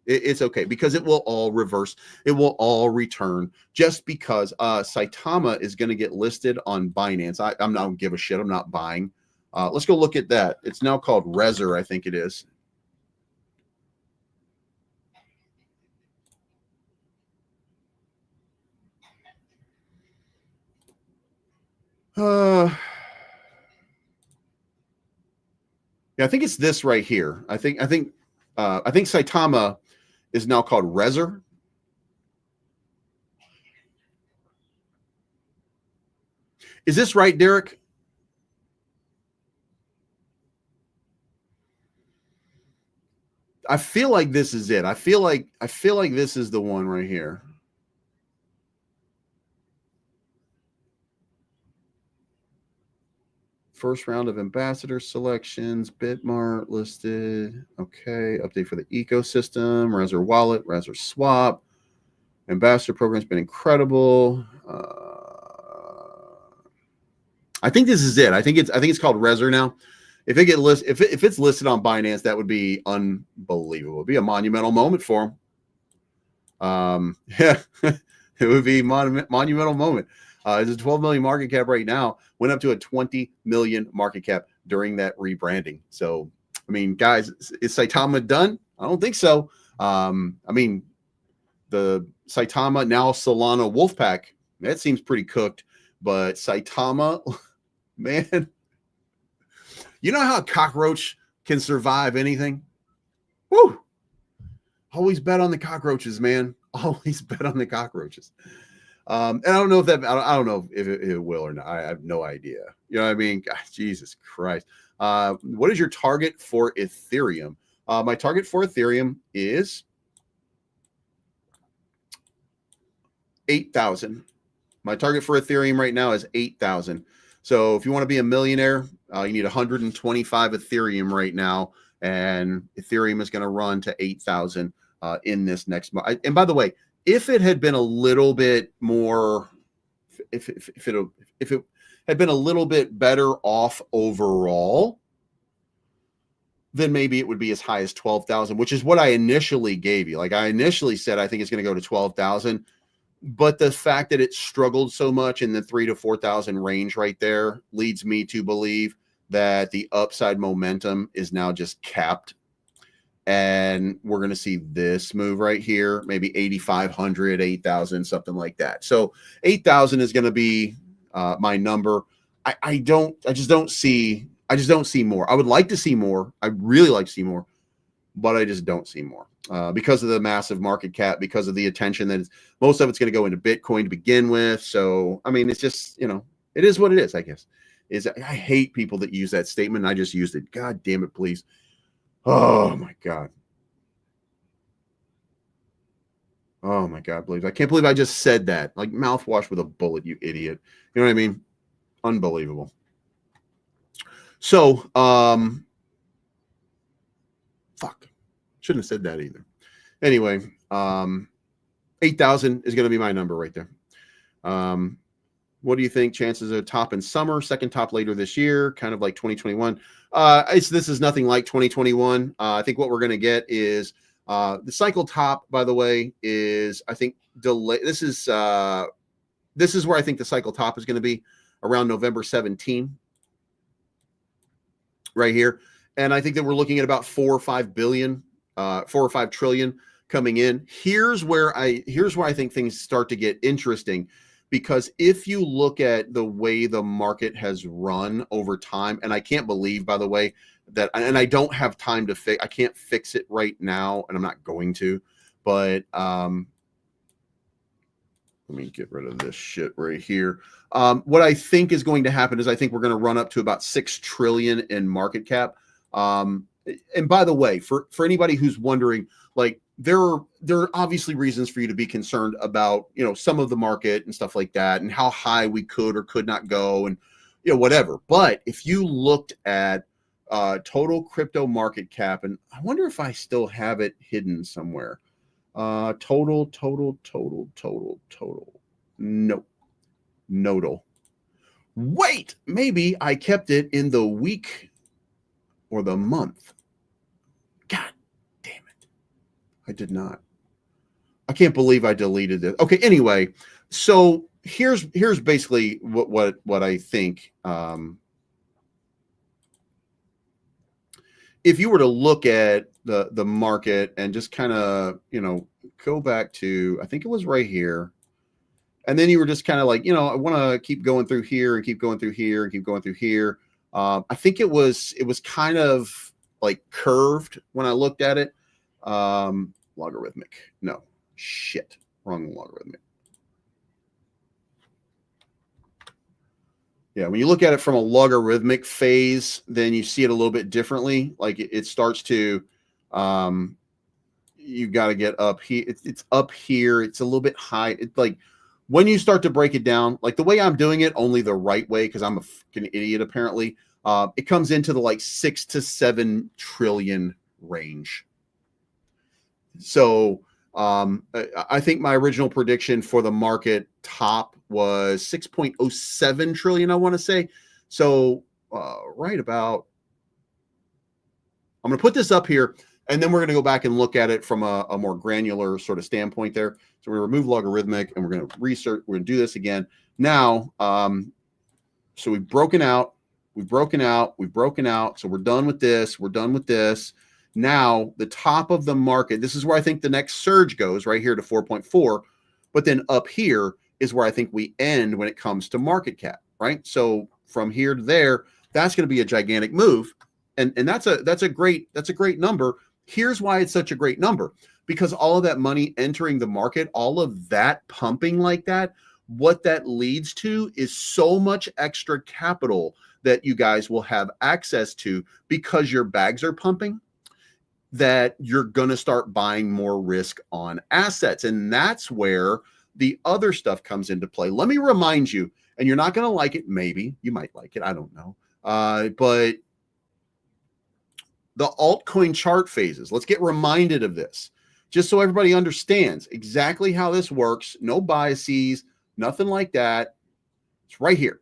It's okay because it will all reverse. It will all return just because Saitama is going to get listed on Binance. I'm not give a shit. I'm not buying. Let's go look at that. It's now called Rezer, I think it is. Yeah, I think it's this right here. I think Saitama is now called Rezer. Is this right, Derek? I feel like this is it. I feel like this is the one right here. First round of ambassador selections, Bitmart listed. Okay, update for the ecosystem, Rezer Wallet, Rezer Swap. Ambassador program's been incredible. I think this is it. I think it's called Rezer now. If it get if it's listed on Binance, that would be unbelievable. It'd be a monumental moment for them. Yeah, it would be monumental moment. It's a 12 million market cap right now. Went up to a 20 million market cap during that rebranding. So, I mean, guys, is Saitama done? I don't think so. I mean, the Saitama now Solana Wolfpack, that seems pretty cooked. But Saitama, man, you know how a cockroach can survive anything? Woo! Always bet on the cockroaches, man. Always bet on the cockroaches. And I don't know if that, I don't know if it will or not. I have no idea. You know what I mean? God, Jesus Christ. What is your target for Ethereum? My target for Ethereum is 8,000. My target for Ethereum right now is 8,000. So if you want to be a millionaire, you need 125 Ethereum right now. And Ethereum is going to run to 8,000 in this next month. And by the way, if it had been a little bit more, if it had been a little bit better off overall, then maybe it would be as high as 12,000, which is what I initially gave you. Like I initially said, I think it's going to go to 12,000, but the fact that it struggled so much in the 3,000 to 4,000 range right there leads me to believe that the upside momentum is now just capped. And we're going to see this move right here, maybe 8,500, 8,000, something like that. So 8,000 is going to be my number. I just don't see more. I would like to see more. I really like to see more, but I just don't see more because of the massive market cap, because of the attention that most of it's going to go into Bitcoin to begin with. So, I mean, it's just, you know, it is what it is, I guess. I hate people that use that statement. I just used it. God damn it, please. Oh my God. Oh my God, I can't believe I just said that. Like mouthwash with a bullet, you idiot. You know what I mean? Unbelievable. So, fuck. Shouldn't have said that either. Anyway, 8,000 is going to be my number right there. What do you think? Chances of top in summer, second top later this year, kind of like 2021. This is nothing like 2021. I think what we're going to get is the cycle top, by the way, is I think delay. This is where I think the cycle top is going to be around November 17, right here. And I think that we're looking at about 4 or 5 trillion coming in. Here's where I think things start to get interesting. Because if you look at the way the market has run over time, and I can't believe, by the way, that, and I don't have time to fix, I can't fix it right now, and I'm not going to, but let me get rid of this shit right here. What I think is going to happen is I think we're going to run up to about 6 trillion in market cap. And by the way, for anybody who's wondering, like, there are obviously reasons for you to be concerned about, some of the market and stuff like that, and how high we could or could not go, and whatever. But if you looked at total crypto market cap, and I wonder if I still have it hidden somewhere. Total. No, nodal. Wait, maybe I kept it in the week or the month. God damn it. I did not. I can't believe I deleted it. Okay, anyway, so here's basically what I think. If you were to look at the market and just kind of, go back to, I think it was right here. And then you were just kind of like, I want to keep going through here and keep going through here and keep going through here. I think it was kind of like curved when I looked at it. Logarithmic. No, shit. Wrong logarithmic. Yeah, when you look at it from a logarithmic phase, then you see it a little bit differently. Like it starts to, you've got to get up here. It's up here. It's a little bit high. It's like when you start to break it down, like the way I'm doing it, only the right way, because I'm a fucking idiot apparently. It comes into the like 6 to 7 trillion range. So I think my original prediction for the market top was 6.07 trillion, I want to say. So right about, I'm going to put this up here, and then we're going to go back and look at it from a more granular sort of standpoint there. So we remove logarithmic, and we're going to research. We're going to do this again. Now, so we've broken out. So we're done with this. We're done with this. Now, the top of the market, this is where I think the next surge goes, right here to 4.4. But then up here is where I think we end when it comes to market cap, right? So from here to there, that's going to be a gigantic move. And that's a great number. Here's why it's such a great number, because all of that money entering the market, all of that pumping like that, what that leads to is so much extra capital that you guys will have access to because your bags are pumping, that you're going to start buying more risk on assets. And that's where the other stuff comes into play. Let me remind you, and you're not going to like it. Maybe you might like it. I don't know. But the altcoin chart phases, let's get reminded of this, just so everybody understands exactly how this works. No biases, nothing like that. It's right here.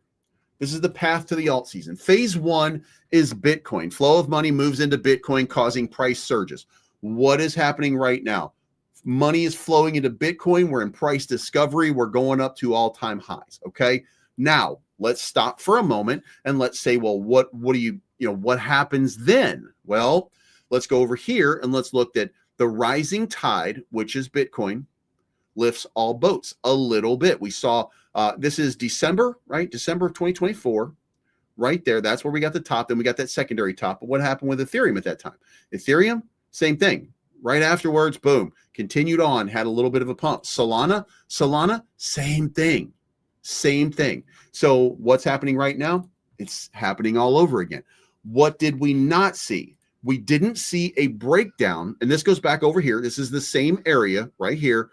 This is the path to the alt season. Phase 1 is Bitcoin. Flow of money moves into Bitcoin, causing price surges. What is happening right now? Money is flowing into Bitcoin. We're in price discovery. We're going up to all-time highs. Okay. Now let's stop for a moment and let's say, well, what happens then? Well, let's go over here and let's look at the rising tide, which is Bitcoin, lifts all boats a little bit. We saw this is December, right? December of 2024, right there. That's where we got the top. Then we got that secondary top. But what happened with Ethereum at that time? Ethereum, same thing. Right afterwards, boom, continued on, had a little bit of a pump. Solana, same thing. So what's happening right now? It's happening all over again. What did we not see? We didn't see a breakdown. And this goes back over here. This is the same area right here.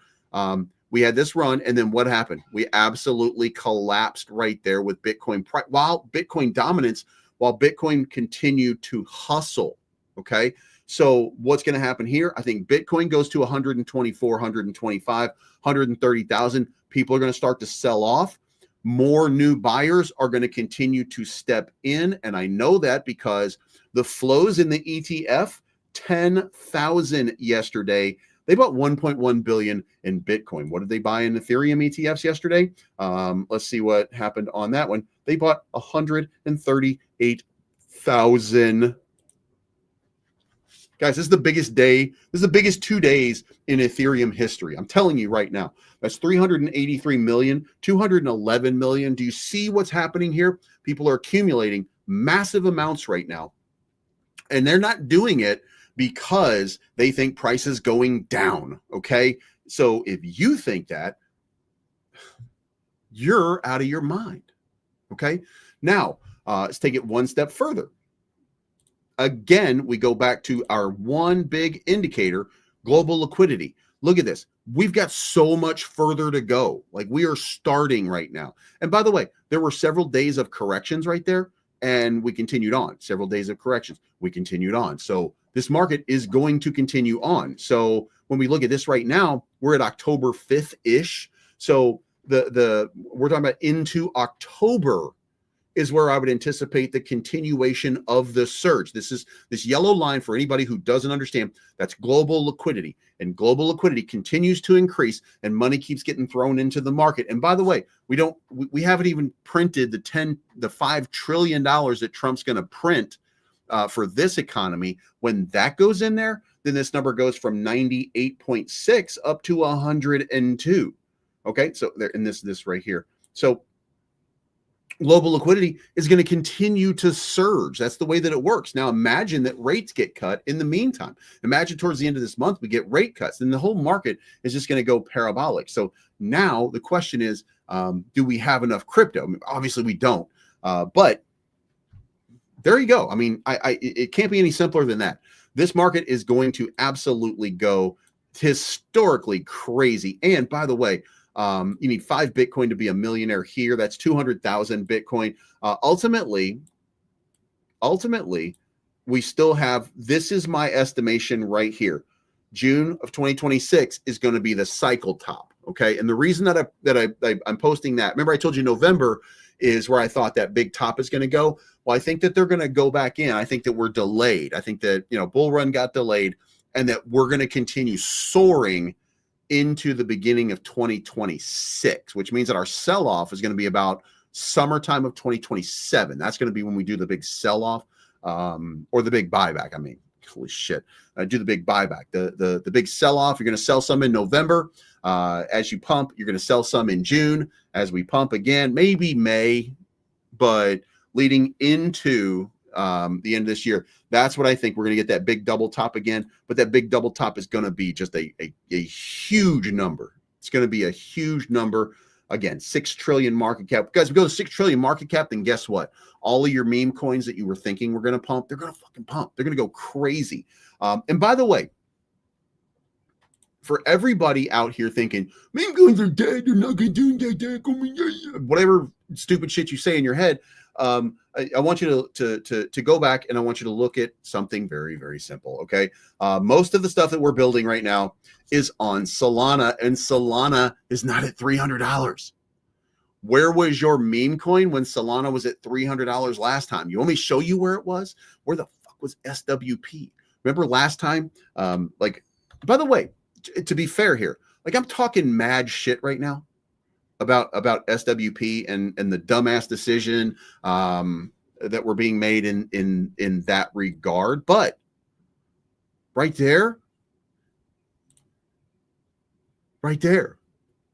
We had this run, and then what happened? We absolutely collapsed right there with Bitcoin. While Bitcoin dominance, while Bitcoin continued to hustle, okay? So what's going to happen here? I think Bitcoin goes to 124, 125, 130,000. People are going to start to sell off. More new buyers are going to continue to step in, and I know that because the flows in the ETF, 10,000 yesterday. They bought 1.1 billion in Bitcoin. What did they buy in Ethereum ETFs yesterday? Let's see what happened on that one. They bought 138,000. Guys, this is the biggest day. This is the biggest 2 days in Ethereum history. I'm telling you right now. That's 383 million, 211 million. Do you see what's happening here? People are accumulating massive amounts right now. And they're not doing it because they think price is going down, okay? So if you think that, you're out of your mind, okay? Now, let's take it one step further. Again, we go back to our one big indicator, Global liquidity. Look at this. We've got so much further to go. Like, we are starting right now. And by the way, there were several days of corrections right there, and we continued on. Several days of corrections. We continued on. So this market is going to continue on. So when we look at this right now, we're at October 5th-ish. So we're talking about into October is where I would anticipate the continuation of the surge. This yellow line, for anybody who doesn't understand, that's global liquidity. And global liquidity continues to increase, and money keeps getting thrown into the market. And by the way, we haven't even printed the $5 trillion that Trump's going to print for this economy. When that goes in there, then this number goes from 98.6 up to 102. Okay, so there in this right here. So global liquidity is going to continue to surge. That's the way that it works. Now imagine that rates get cut in the meantime. Imagine towards the end of this month we get rate cuts, and the whole market is just going to go parabolic. So now the question is, do we have enough crypto? I mean, obviously we don't, but there you go. I mean, it can't be any simpler than that. This market is going to absolutely go historically crazy. And by the way, you need 5 Bitcoin to be a millionaire here. That's 200,000 Bitcoin. Ultimately, we still have, this is my estimation right here. June of 2026 is going to be the cycle top. Okay. And the reason that I'm posting that, remember I told you November is where I thought that big top is going to go. Well, I think that they're going to go back in. I think that we're delayed. I think that, bull run got delayed, and that we're going to continue soaring into the beginning of 2026, which means that our sell-off is going to be about summertime of 2027. That's going to be when we do the big sell-off, or the big buyback. I mean, holy shit. Do the big buyback. The big sell-off, you're going to sell some in November. As you pump, you're going to sell some in June. As we pump again, maybe May, but leading into the end of this year, that's what I think. We're going to get that big double top again, but that big double top is going to be just a huge number. It's going to be a huge number. Again, 6 trillion market cap. Guys, we go to 6 trillion market cap, then guess what? All of your meme coins that you were thinking were going to pump, they're going to fucking pump. They're going to go crazy. And by the way, for everybody out here thinking, meme coins are dead, they're not going to do that, whatever stupid shit you say in your head, I want you to go back, and I want you to look at something very, very simple. Okay. Most of the stuff that we're building right now is on Solana, and Solana is not at $300. Where was your meme coin when Solana was at $300 last time? You want me to show you where it was? Where the fuck was SWP? Remember last time? By the way, to be fair here, like, I'm talking mad shit right now about SWP and the dumbass decision that were being made in that regard. But right there,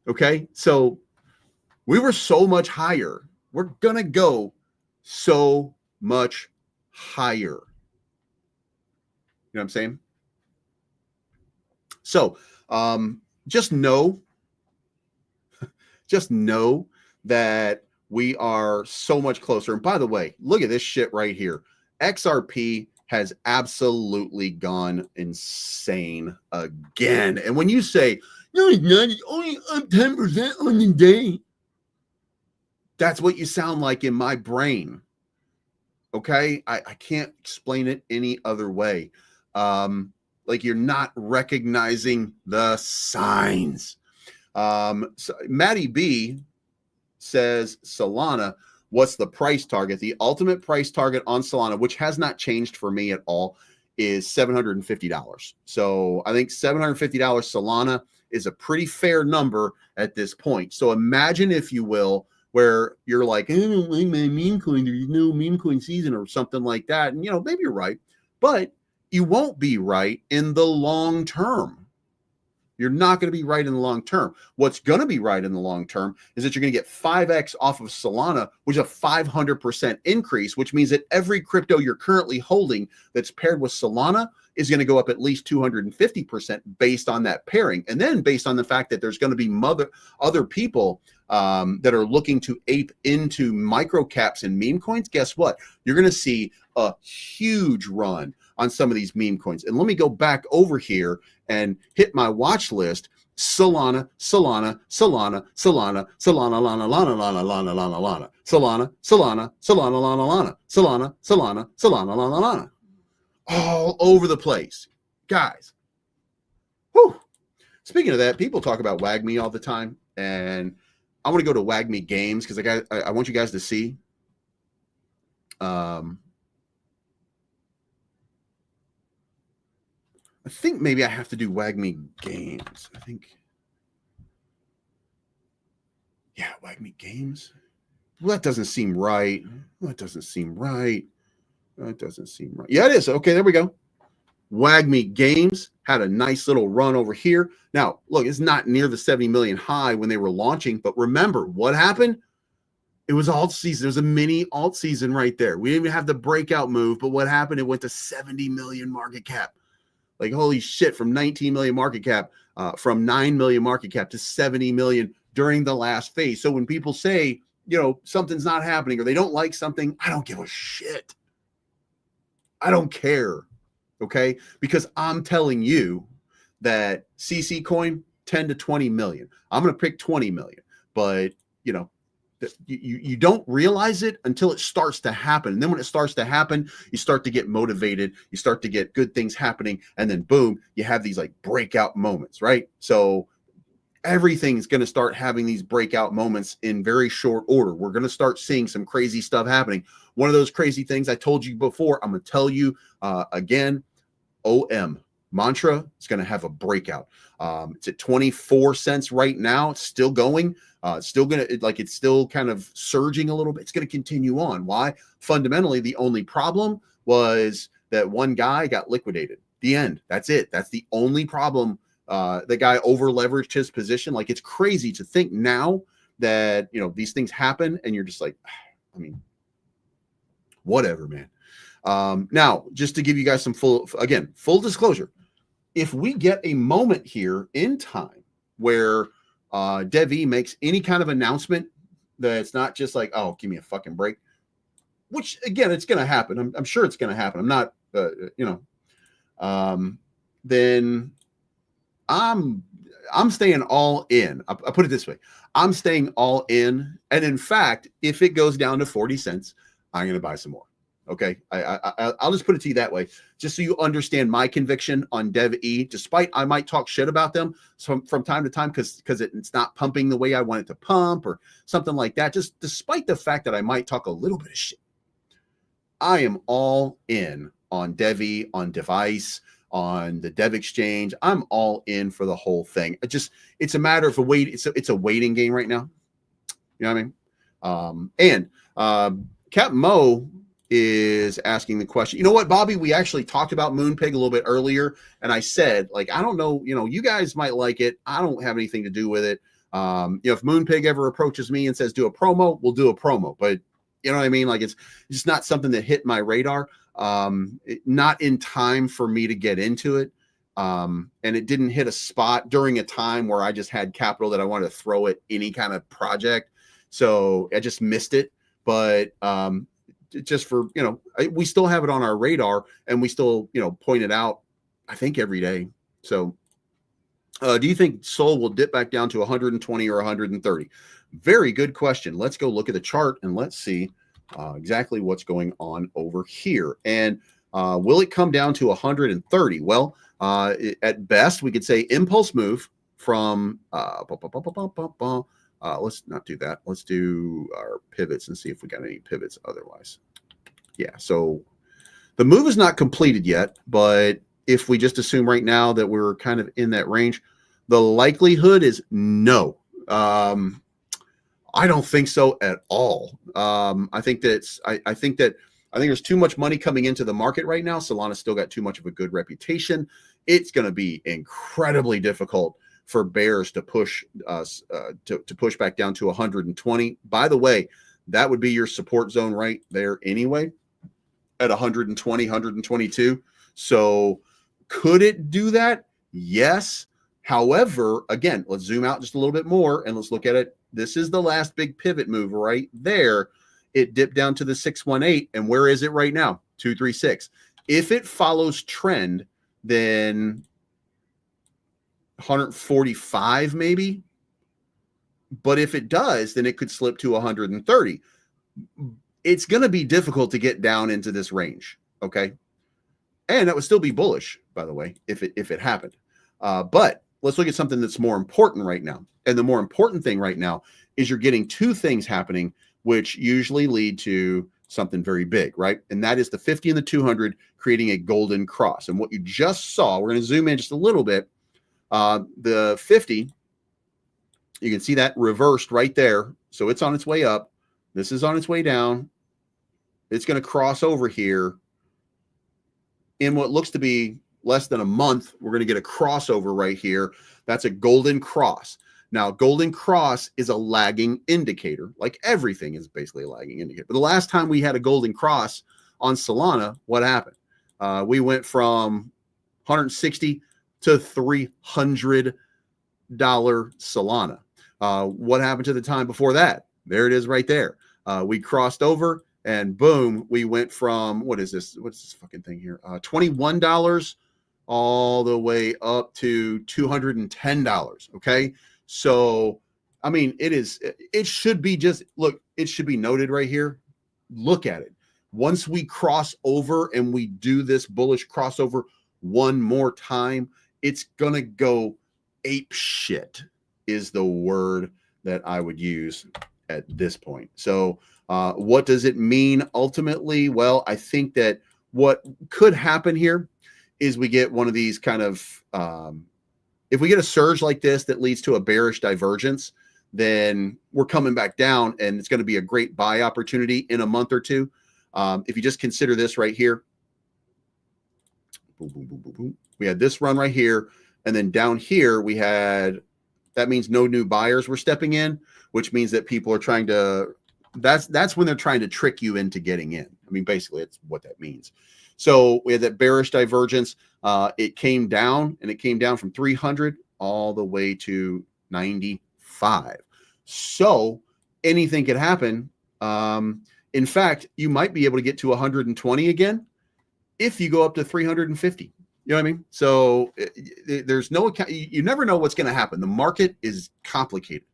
okay? So we were so much higher. We're going to go so much higher. You know what I'm saying? So just know that we are so much closer. And by the way, look at this shit right here. XRP has absolutely gone insane again. And when you say, no, it's not, it's only up 10% on the day, that's what you sound like in my brain. Okay? I can't explain it any other way. Like, you're not recognizing the signs. So Maddie B says, Solana, what's the price target? The ultimate price target on Solana, which has not changed for me at all, is $750. So I think $750 Solana is a pretty fair number at this point. So imagine, if you will, where you're like, I don't like my meme coin, there's no meme coin season or something like that. And, maybe you're right, but you won't be right in the long term. You're not going to be right in the long term. What's going to be right in the long term is that you're going to get 5x off of Solana, which is a 500% increase, which means that every crypto you're currently holding that's paired with Solana is going to go up at least 250% based on that pairing. And then based on the fact that there's going to be other people that are looking to ape into micro caps and meme coins, guess what? You're going to see a huge run on some of these meme coins. And let me go back over here and hit my watch list. Solana, Solana, Solana, Solana, Solana, Lana, Lana, Lana, Lana, Lana, Lana, Solana, Solana, Solana, Lana, Lana, Solana, Solana, Solana, Lana, Lana. All over the place. Guys. Whew. Speaking of that, people talk about WagMe all the time, and I want to go to WagMe Games because I want you guys to see. I think maybe I have to do WagMe Games. I think. Yeah, WagMe Games. Well, that doesn't seem right. That doesn't seem right. That doesn't seem right. Yeah, it is. Okay, there we go. WagMe Games had a nice little run over here. Now, look, it's not near the 70 million high when they were launching, but remember what happened? It was alt season. There's a mini alt season right there. We didn't even have the breakout move, but what happened? It went to 70 million market cap. Like, holy shit, from 19 million market cap, from 9 million market cap to 70 million during the last phase. So when people say, you know, something's not happening or they don't like something, I don't give a shit. I don't care. Okay, because I'm telling you that CC coin 10 to 20 million. I'm going to pick 20 million, but you know, you don't realize it until it starts to happen. And then when it starts to happen, you start to get motivated, you start to get good things happening, and then boom, you have these like breakout moments, right? So everything's going to start having these breakout moments in very short order. We're going to start seeing some crazy stuff happening. One of those crazy things I told you before, I'm going to tell you again. OM Mantra is going to have a breakout. It's at 24 cents right now. It's still going. It's still going to, like, it's still kind of surging a little bit. It's going to continue on. Why? Fundamentally, the only problem was that one guy got liquidated. The end. That's it. That's the only problem. The guy over leveraged his position. Like, it's crazy to think now that, you know, these things happen and you're just like, I mean, whatever, man. Now, just to give you guys some full disclosure, if we get a moment here in time where Dev makes any kind of announcement that's not just like, oh, give me a fucking break, which again, it's going to happen. I'm sure it's going to happen. I'm not, then I'm staying all in. I put it this way. I'm staying all in. And in fact, if it goes down to 40 cents, I'm going to buy some more. Okay, I'll just put it to you that way, just so you understand my conviction on Dev E. Despite I might talk shit about them from time to time because it's not pumping the way I want it to pump or something like that. Just despite the fact that I might talk a little bit of shit, I am all in on Dev E, on Device, on the Dev Exchange. I'm all in for the whole thing. It's a matter of a wait. It's a waiting game right now. You know what I mean? And Captain Mo is asking the question, you know what, Bobby, we actually talked about Moonpig a little bit earlier. And I said, like, I don't know, you know, you guys might like it. I don't have anything to do with it. You know, if Moonpig ever approaches me and says, do a promo, we'll do a promo. But you know what I mean? Like, it's just not something that hit my radar. Not in time for me to get into it. And it didn't hit a spot during a time where I just had capital that I wanted to throw at any kind of project. So I just missed it. But, just for, you know, we still have it on our radar and we still, you know, point it out, I think, every day. So do you think Sol will dip back down to 120 or 130? Very good question. Let's go look at the chart and let's see exactly what's going on over here. And will it come down to 130? Well, at best, we could say impulse move from let's not do that. Let's do our pivots and see if we got any pivots otherwise. Yeah, so the move is not completed yet, but if we just assume right now that we're kind of in that range, the likelihood is no. I don't think so at all. I think there's too much money coming into the market right now. Solana's still got too much of a good reputation. It's going to be incredibly difficult for bears to push us to push back down to 120. By the way, that would be your support zone right there anyway at 120, 122. So could it do that? Yes. However, again, let's zoom out just a little bit more and let's look at it. This is the last big pivot move right there. It dipped down to the 618. And where is it right now? 236. If it follows trend, then 145 maybe. But if it does, then it could slip to 130. It's going to be difficult to get down into this range, okay? And that would still be bullish, by the way, if it happened. But let's look at something that's more important right now. And the more important thing right now is you're getting two things happening, which usually lead to something very big, right? And that is the 50 and the 200 creating a golden cross. And what you just saw, we're going to zoom in just a little bit. The 50, you can see that reversed right there. So it's on its way up. This is on its way down. It's going to cross over here. In what looks to be less than a month, we're going to get a crossover right here. That's a golden cross. Now, golden cross is a lagging indicator. Like everything is basically a lagging indicator. But the last time we had a golden cross on Solana, what happened? We went from 160 to $300 Solana. What happened to the time before that? There it is right there. We crossed over and boom, we went from, what is this? What's this fucking thing here? $21 all the way up to $210. Okay. So, I mean, it should be just, look, it should be noted right here. Look at it. Once we cross over and we do this bullish crossover one more time, it's going to go ape shit is the word that I would use at this point. So what does it mean ultimately? Well, I think that what could happen here is we get one of these kind of, if we get a surge like this that leads to a bearish divergence, then we're coming back down and it's going to be a great buy opportunity in a month or two. If you just consider this right here, boom, boom, boom, boom, boom. We had this run right here. And then down here, we had, that means no new buyers were stepping in, which means that people are trying to, that's when they're trying to trick you into getting in. I mean, basically, that's what that means. So we had that bearish divergence. It came down, and it came down from 300 all the way to 95. So anything could happen. In fact, you might be able to get to 120 again if you go up to 350. You know what I mean? So there's no account. You never know what's going to happen. The market is complicated.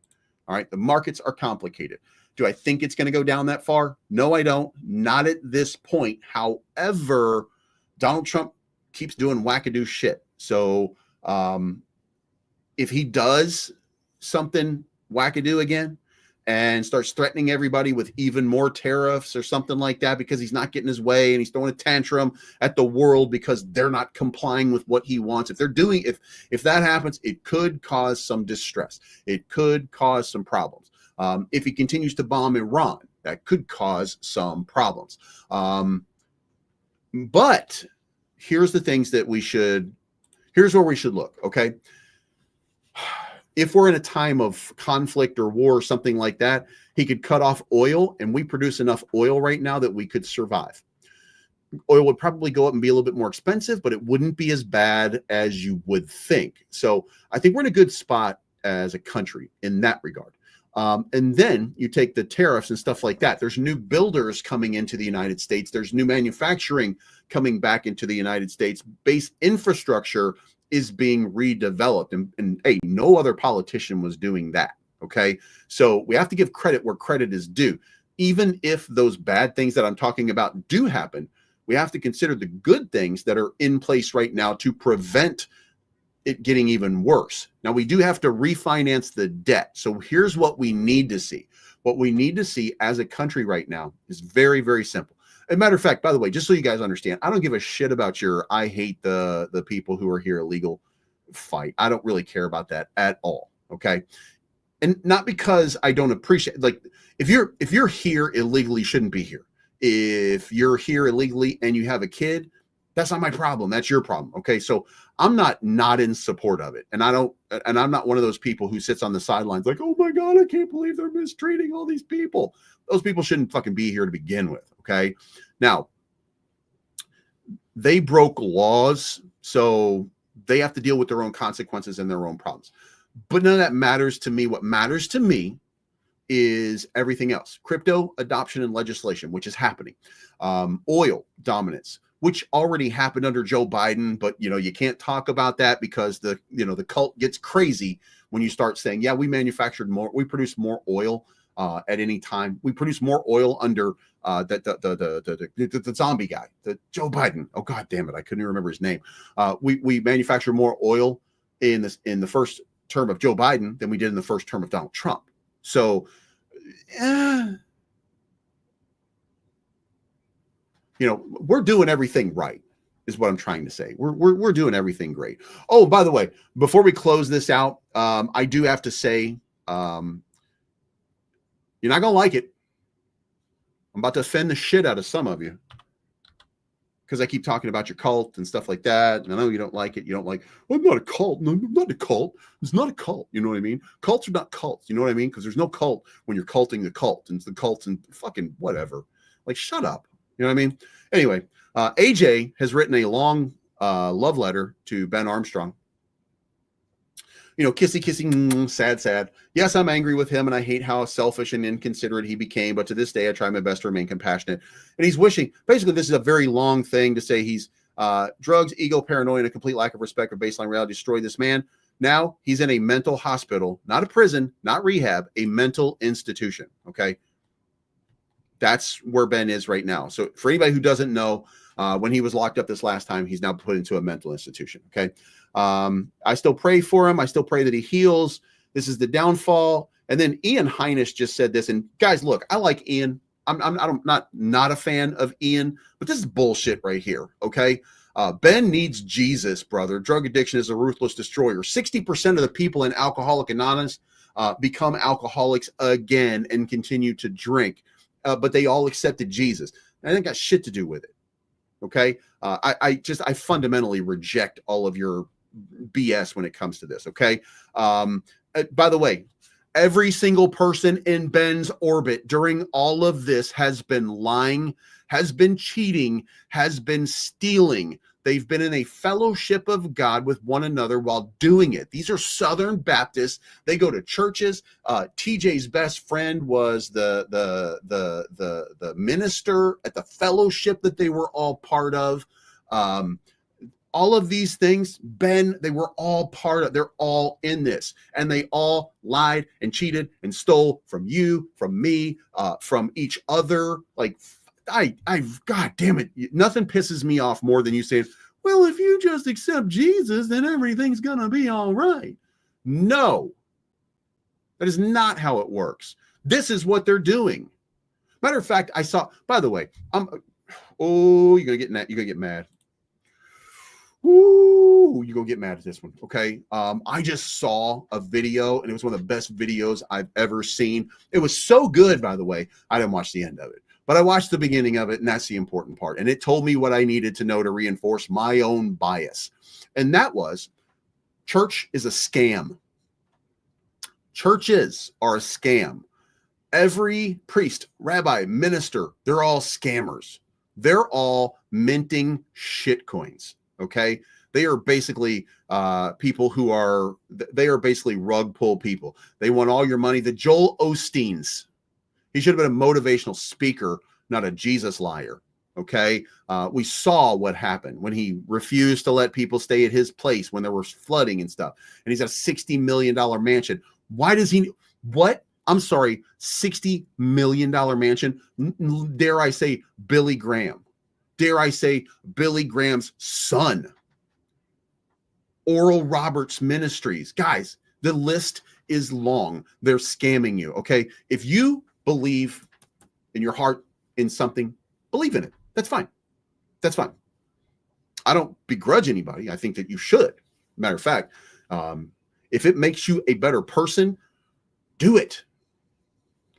All right. The markets are complicated. Do I think it's going to go down that far? No, I don't. Not at this point. However, Donald Trump keeps doing wackadoo shit. So if he does something wackadoo again and starts threatening everybody with even more tariffs or something like that because he's not getting his way and he's throwing a tantrum at the world because they're not complying with what he wants. If they're doing, if that happens, it could cause some distress. It could cause some problems. If he continues to bomb Iran, that could cause some problems. But here's the things that here's where we should look, okay? If we're in a time of conflict or war or something like that, he could cut off oil, and we produce enough oil right now that we could survive. Oil would probably go up and be a little bit more expensive, but it wouldn't be as bad as you would think. So I think we're in a good spot as a country in that regard. And then you take the tariffs and stuff like that. There's new builders coming into the United States. There's new manufacturing coming back into the United States. Base infrastructure is being redeveloped. And hey, no other politician was doing that. Okay. So we have to give credit where credit is due. Even if those bad things that I'm talking about do happen, we have to consider the good things that are in place right now to prevent it getting even worse. Now, we do have to refinance the debt. So here's what we need to see. What we need to see as a country right now is very, very simple. As a matter of fact, by the way, just so you guys understand, I don't give a shit about your I hate the people who are here illegal fight. I don't really care about that at all. Okay. And not because I don't appreciate, like, if you're here illegally, you shouldn't be here. If you're here illegally and you have a kid, that's not my problem. That's your problem. Okay. So I'm not in support of it. And I'm not one of those people who sits on the sidelines like, oh my God, I can't believe they're mistreating all these people. Those people shouldn't fucking be here to begin with. Okay. Now, they broke laws, so they have to deal with their own consequences and their own problems. But none of that matters to me. What matters to me is everything else. Crypto adoption and legislation, which is happening. Oil dominance, which already happened under Joe Biden, but you can't talk about that because the cult gets crazy when you start saying, yeah, we produced more oil at any time. We produce more oil under the zombie guy, the Joe Biden. Oh God damn it, I couldn't even remember his name. We manufacture more oil in the first term of Joe Biden than we did in the first term of Donald Trump. So, we're doing everything right, is what I'm trying to say. We're doing everything great. Oh, by the way, before we close this out, I do have to say, you're not gonna like it. I'm about to offend the shit out of some of you because I keep talking about your cult and stuff like that. And I know you don't like it. You don't like, well, I'm not a cult. No, I'm not a cult. It's not a cult. You know what I mean? Cults are not cults. You know what I mean? Because there's no cult when you're culting the cult, and it's the cults and fucking whatever. Like, shut up. You know what I mean? Anyway, AJ has written a long love letter to Ben Armstrong. Kissy, sad. Yes, I'm angry with him, and I hate how selfish and inconsiderate he became. But to this day, I try my best to remain compassionate. And he's wishing, basically, this is a very long thing to say. He's drugs, ego, paranoia, and a complete lack of respect for baseline reality destroyed this man. Now he's in a mental hospital, not a prison, not rehab, a mental institution. Okay. That's where Ben is right now. So for anybody who doesn't know, when he was locked up this last time, he's now put into a mental institution. Okay. I still pray for him. I still pray that he heals. This is the downfall. And then Ian Heinisch just said this. And guys, look, I like Ian. I'm not a fan of Ian, but this is bullshit right here. Okay. Ben needs Jesus, brother. Drug addiction is a ruthless destroyer. 60% of the people in Alcoholics Anonymous become alcoholics again and continue to drink. But they all accepted Jesus. And I think got shit to do with it. Okay. I fundamentally reject all of your BS when it comes to this. Okay. By the way, every single person in Ben's orbit during all of this has been lying, has been cheating, has been stealing. They've been in a fellowship of God with one another while doing it. These are Southern Baptists. They go to churches. TJ's best friend was the minister at the fellowship that they were all part of. All of these things, Ben, they were all part of, they're all in this. And they all lied and cheated and stole from you, from me, from each other. Like, God damn it. Nothing pisses me off more than you saying, well, if you just accept Jesus, then everything's going to be all right. No, that is not how it works. This is what they're doing. Matter of fact, I saw, by the way, you're going to get mad. You're going to get mad. Ooh, you're going to get mad at this one. Okay. I just saw a video and it was one of the best videos I've ever seen. It was so good, by the way. I didn't watch the end of it. But I watched the beginning of it, and that's the important part. And it told me what I needed to know to reinforce my own bias. And that was, church is a scam. Churches are a scam. Every priest, rabbi, minister, they're all scammers. They're all minting shit coins, okay? They are basically people who they are basically rug pull people. They want all your money. The Joel Osteens. He should have been a motivational speaker, not a Jesus liar. Okay. We saw what happened when he refused to let people stay at his place when there was flooding and stuff. And he's got a $60 million mansion. Why does he, what? I'm sorry, $60 million mansion. Dare I say Billy Graham? Dare I say Billy Graham's son? Oral Roberts Ministries. Guys, the list is long. They're scamming you. Okay. If you believe in your heart in something, believe in it. That's fine. That's fine. I don't begrudge anybody. I think that you should. Matter of fact, if it makes you a better person, do it.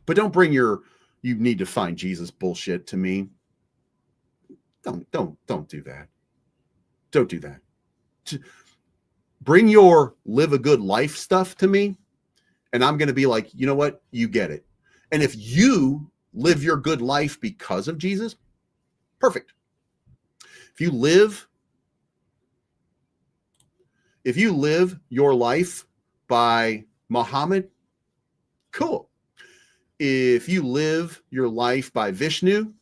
But don't bring you need to find Jesus bullshit to me. Don't do that. Don't do that. Bring your live a good life stuff to me, and I'm going to be like, you know what? You get it. And if you live your good life because of Jesus, perfect. If you live your life by Muhammad, cool. If you live your life by Vishnu,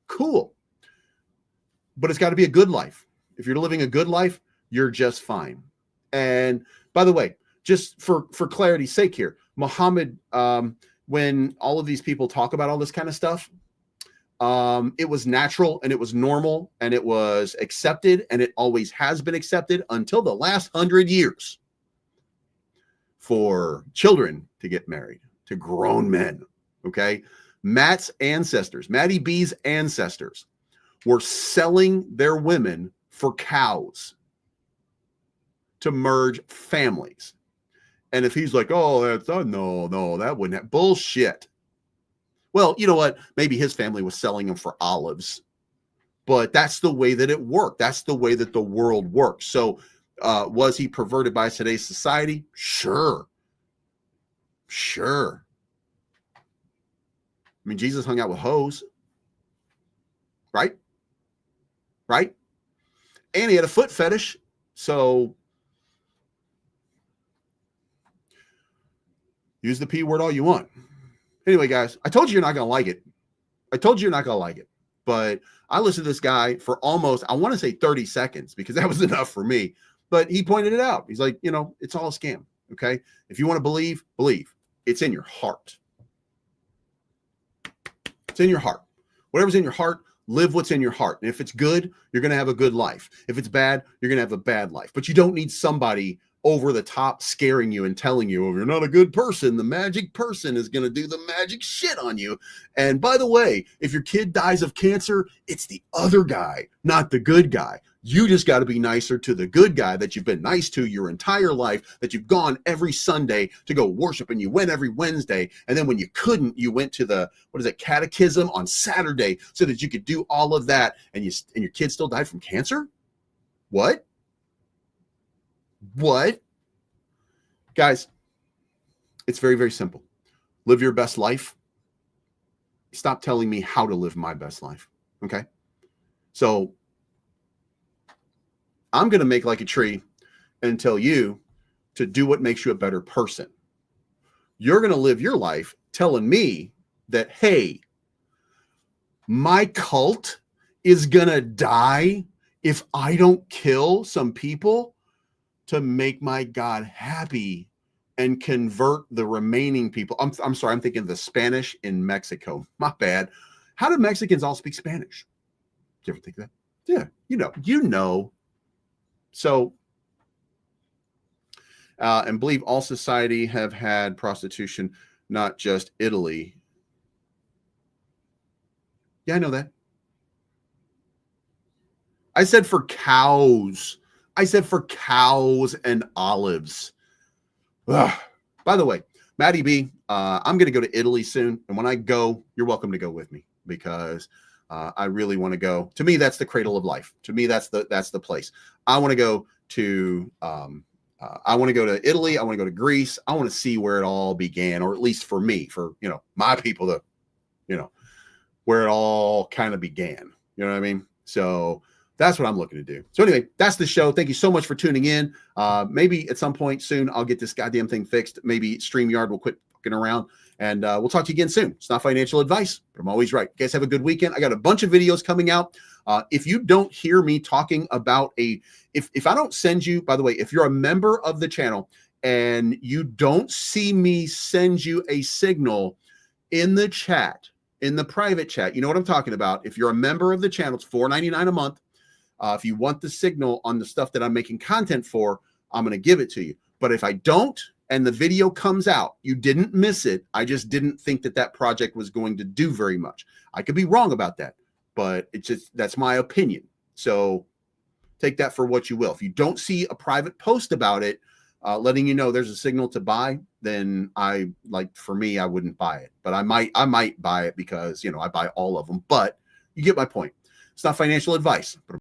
cool. But it's got to be a good life. If you're living a good life, you're just fine. And by the way, just for clarity's sake here, Muhammad, when all of these people talk about all this kind of stuff, it was natural and it was normal and it was accepted, and it always has been accepted until the last 100 years for children to get married to grown men. Okay. Matt's ancestors, Matty B's ancestors, were selling their women for cows to merge families. And if he's like, oh, that's no, that wouldn't have bullshit. Well, you know what? Maybe his family was selling them for olives, but that's the way that it worked. That's the way that the world works. So was he perverted by today's society? Sure. I mean, Jesus hung out with hoes, right? Right? And he had a foot fetish. So use the P word all you want. Anyway, guys, I told you you're not going to like it. But I listened to this guy for almost, I want to say 30 seconds, because that was enough for me. But he pointed it out. He's like, it's all a scam. Okay. If you want to believe. It's in your heart. It's in your heart. Whatever's in your heart, live what's in your heart. And if it's good, you're going to have a good life. If it's bad, you're going to have a bad life. But you don't need somebody over the top scaring you and telling you, oh, you're not a good person. The magic person is going to do the magic shit on you. And by the way, if your kid dies of cancer, it's the other guy, not the good guy. You just got to be nicer to the good guy that you've been nice to your entire life, that you've gone every Sunday to go worship, and you went every Wednesday. And then when you couldn't, you went to the, catechism on Saturday so that you could do all of that. And your kid still died from cancer? What? Guys, it's very, very simple. Live your best life. Stop telling me how to live my best life. Okay? So I'm going to make like a tree and tell you to do what makes you a better person. You're going to live your life telling me that, hey, my cult is going to die if I don't kill some people to make my God happy and convert the remaining people. I'm sorry, I'm thinking the Spanish in Mexico. My bad. How do Mexicans all speak Spanish? Do you ever think that? Yeah, you know. So, and believe all society have had prostitution, not just Italy. Yeah, I know that. I said for cows. And olives. Ugh. By the way, Matty B, I'm going to go to Italy soon. And when I go, you're welcome to go with me, because I really want to go. To me, that's the cradle of life. To me, that's the place. I want to go to Italy. I want to go to Greece. I want to see where it all began, or at least for me, for my people, where it all kind of began. You know what I mean? So that's what I'm looking to do. So anyway, that's the show. Thank you so much for tuning in. Maybe at some point soon, I'll get this goddamn thing fixed. Maybe StreamYard will quit fucking around, and we'll talk to you again soon. It's not financial advice, but I'm always right. You guys have a good weekend. I got a bunch of videos coming out. If you don't hear me talking about if I don't send you, by the way, if you're a member of the channel and you don't see me send you a signal in the chat, in the private chat, you know what I'm talking about. If you're a member of the channel, it's $4.99 a month. If you want the signal on the stuff that I'm making content for, I'm going to give it to you. But if I don't, and the video comes out, you didn't miss it. I just didn't think that project was going to do very much. I could be wrong about that, but that's my opinion. So take that for what you will. If you don't see a private post about it, letting you know there's a signal to buy, then for me, I wouldn't buy it. But I might buy it because, I buy all of them. But you get my point. It's not financial advice, but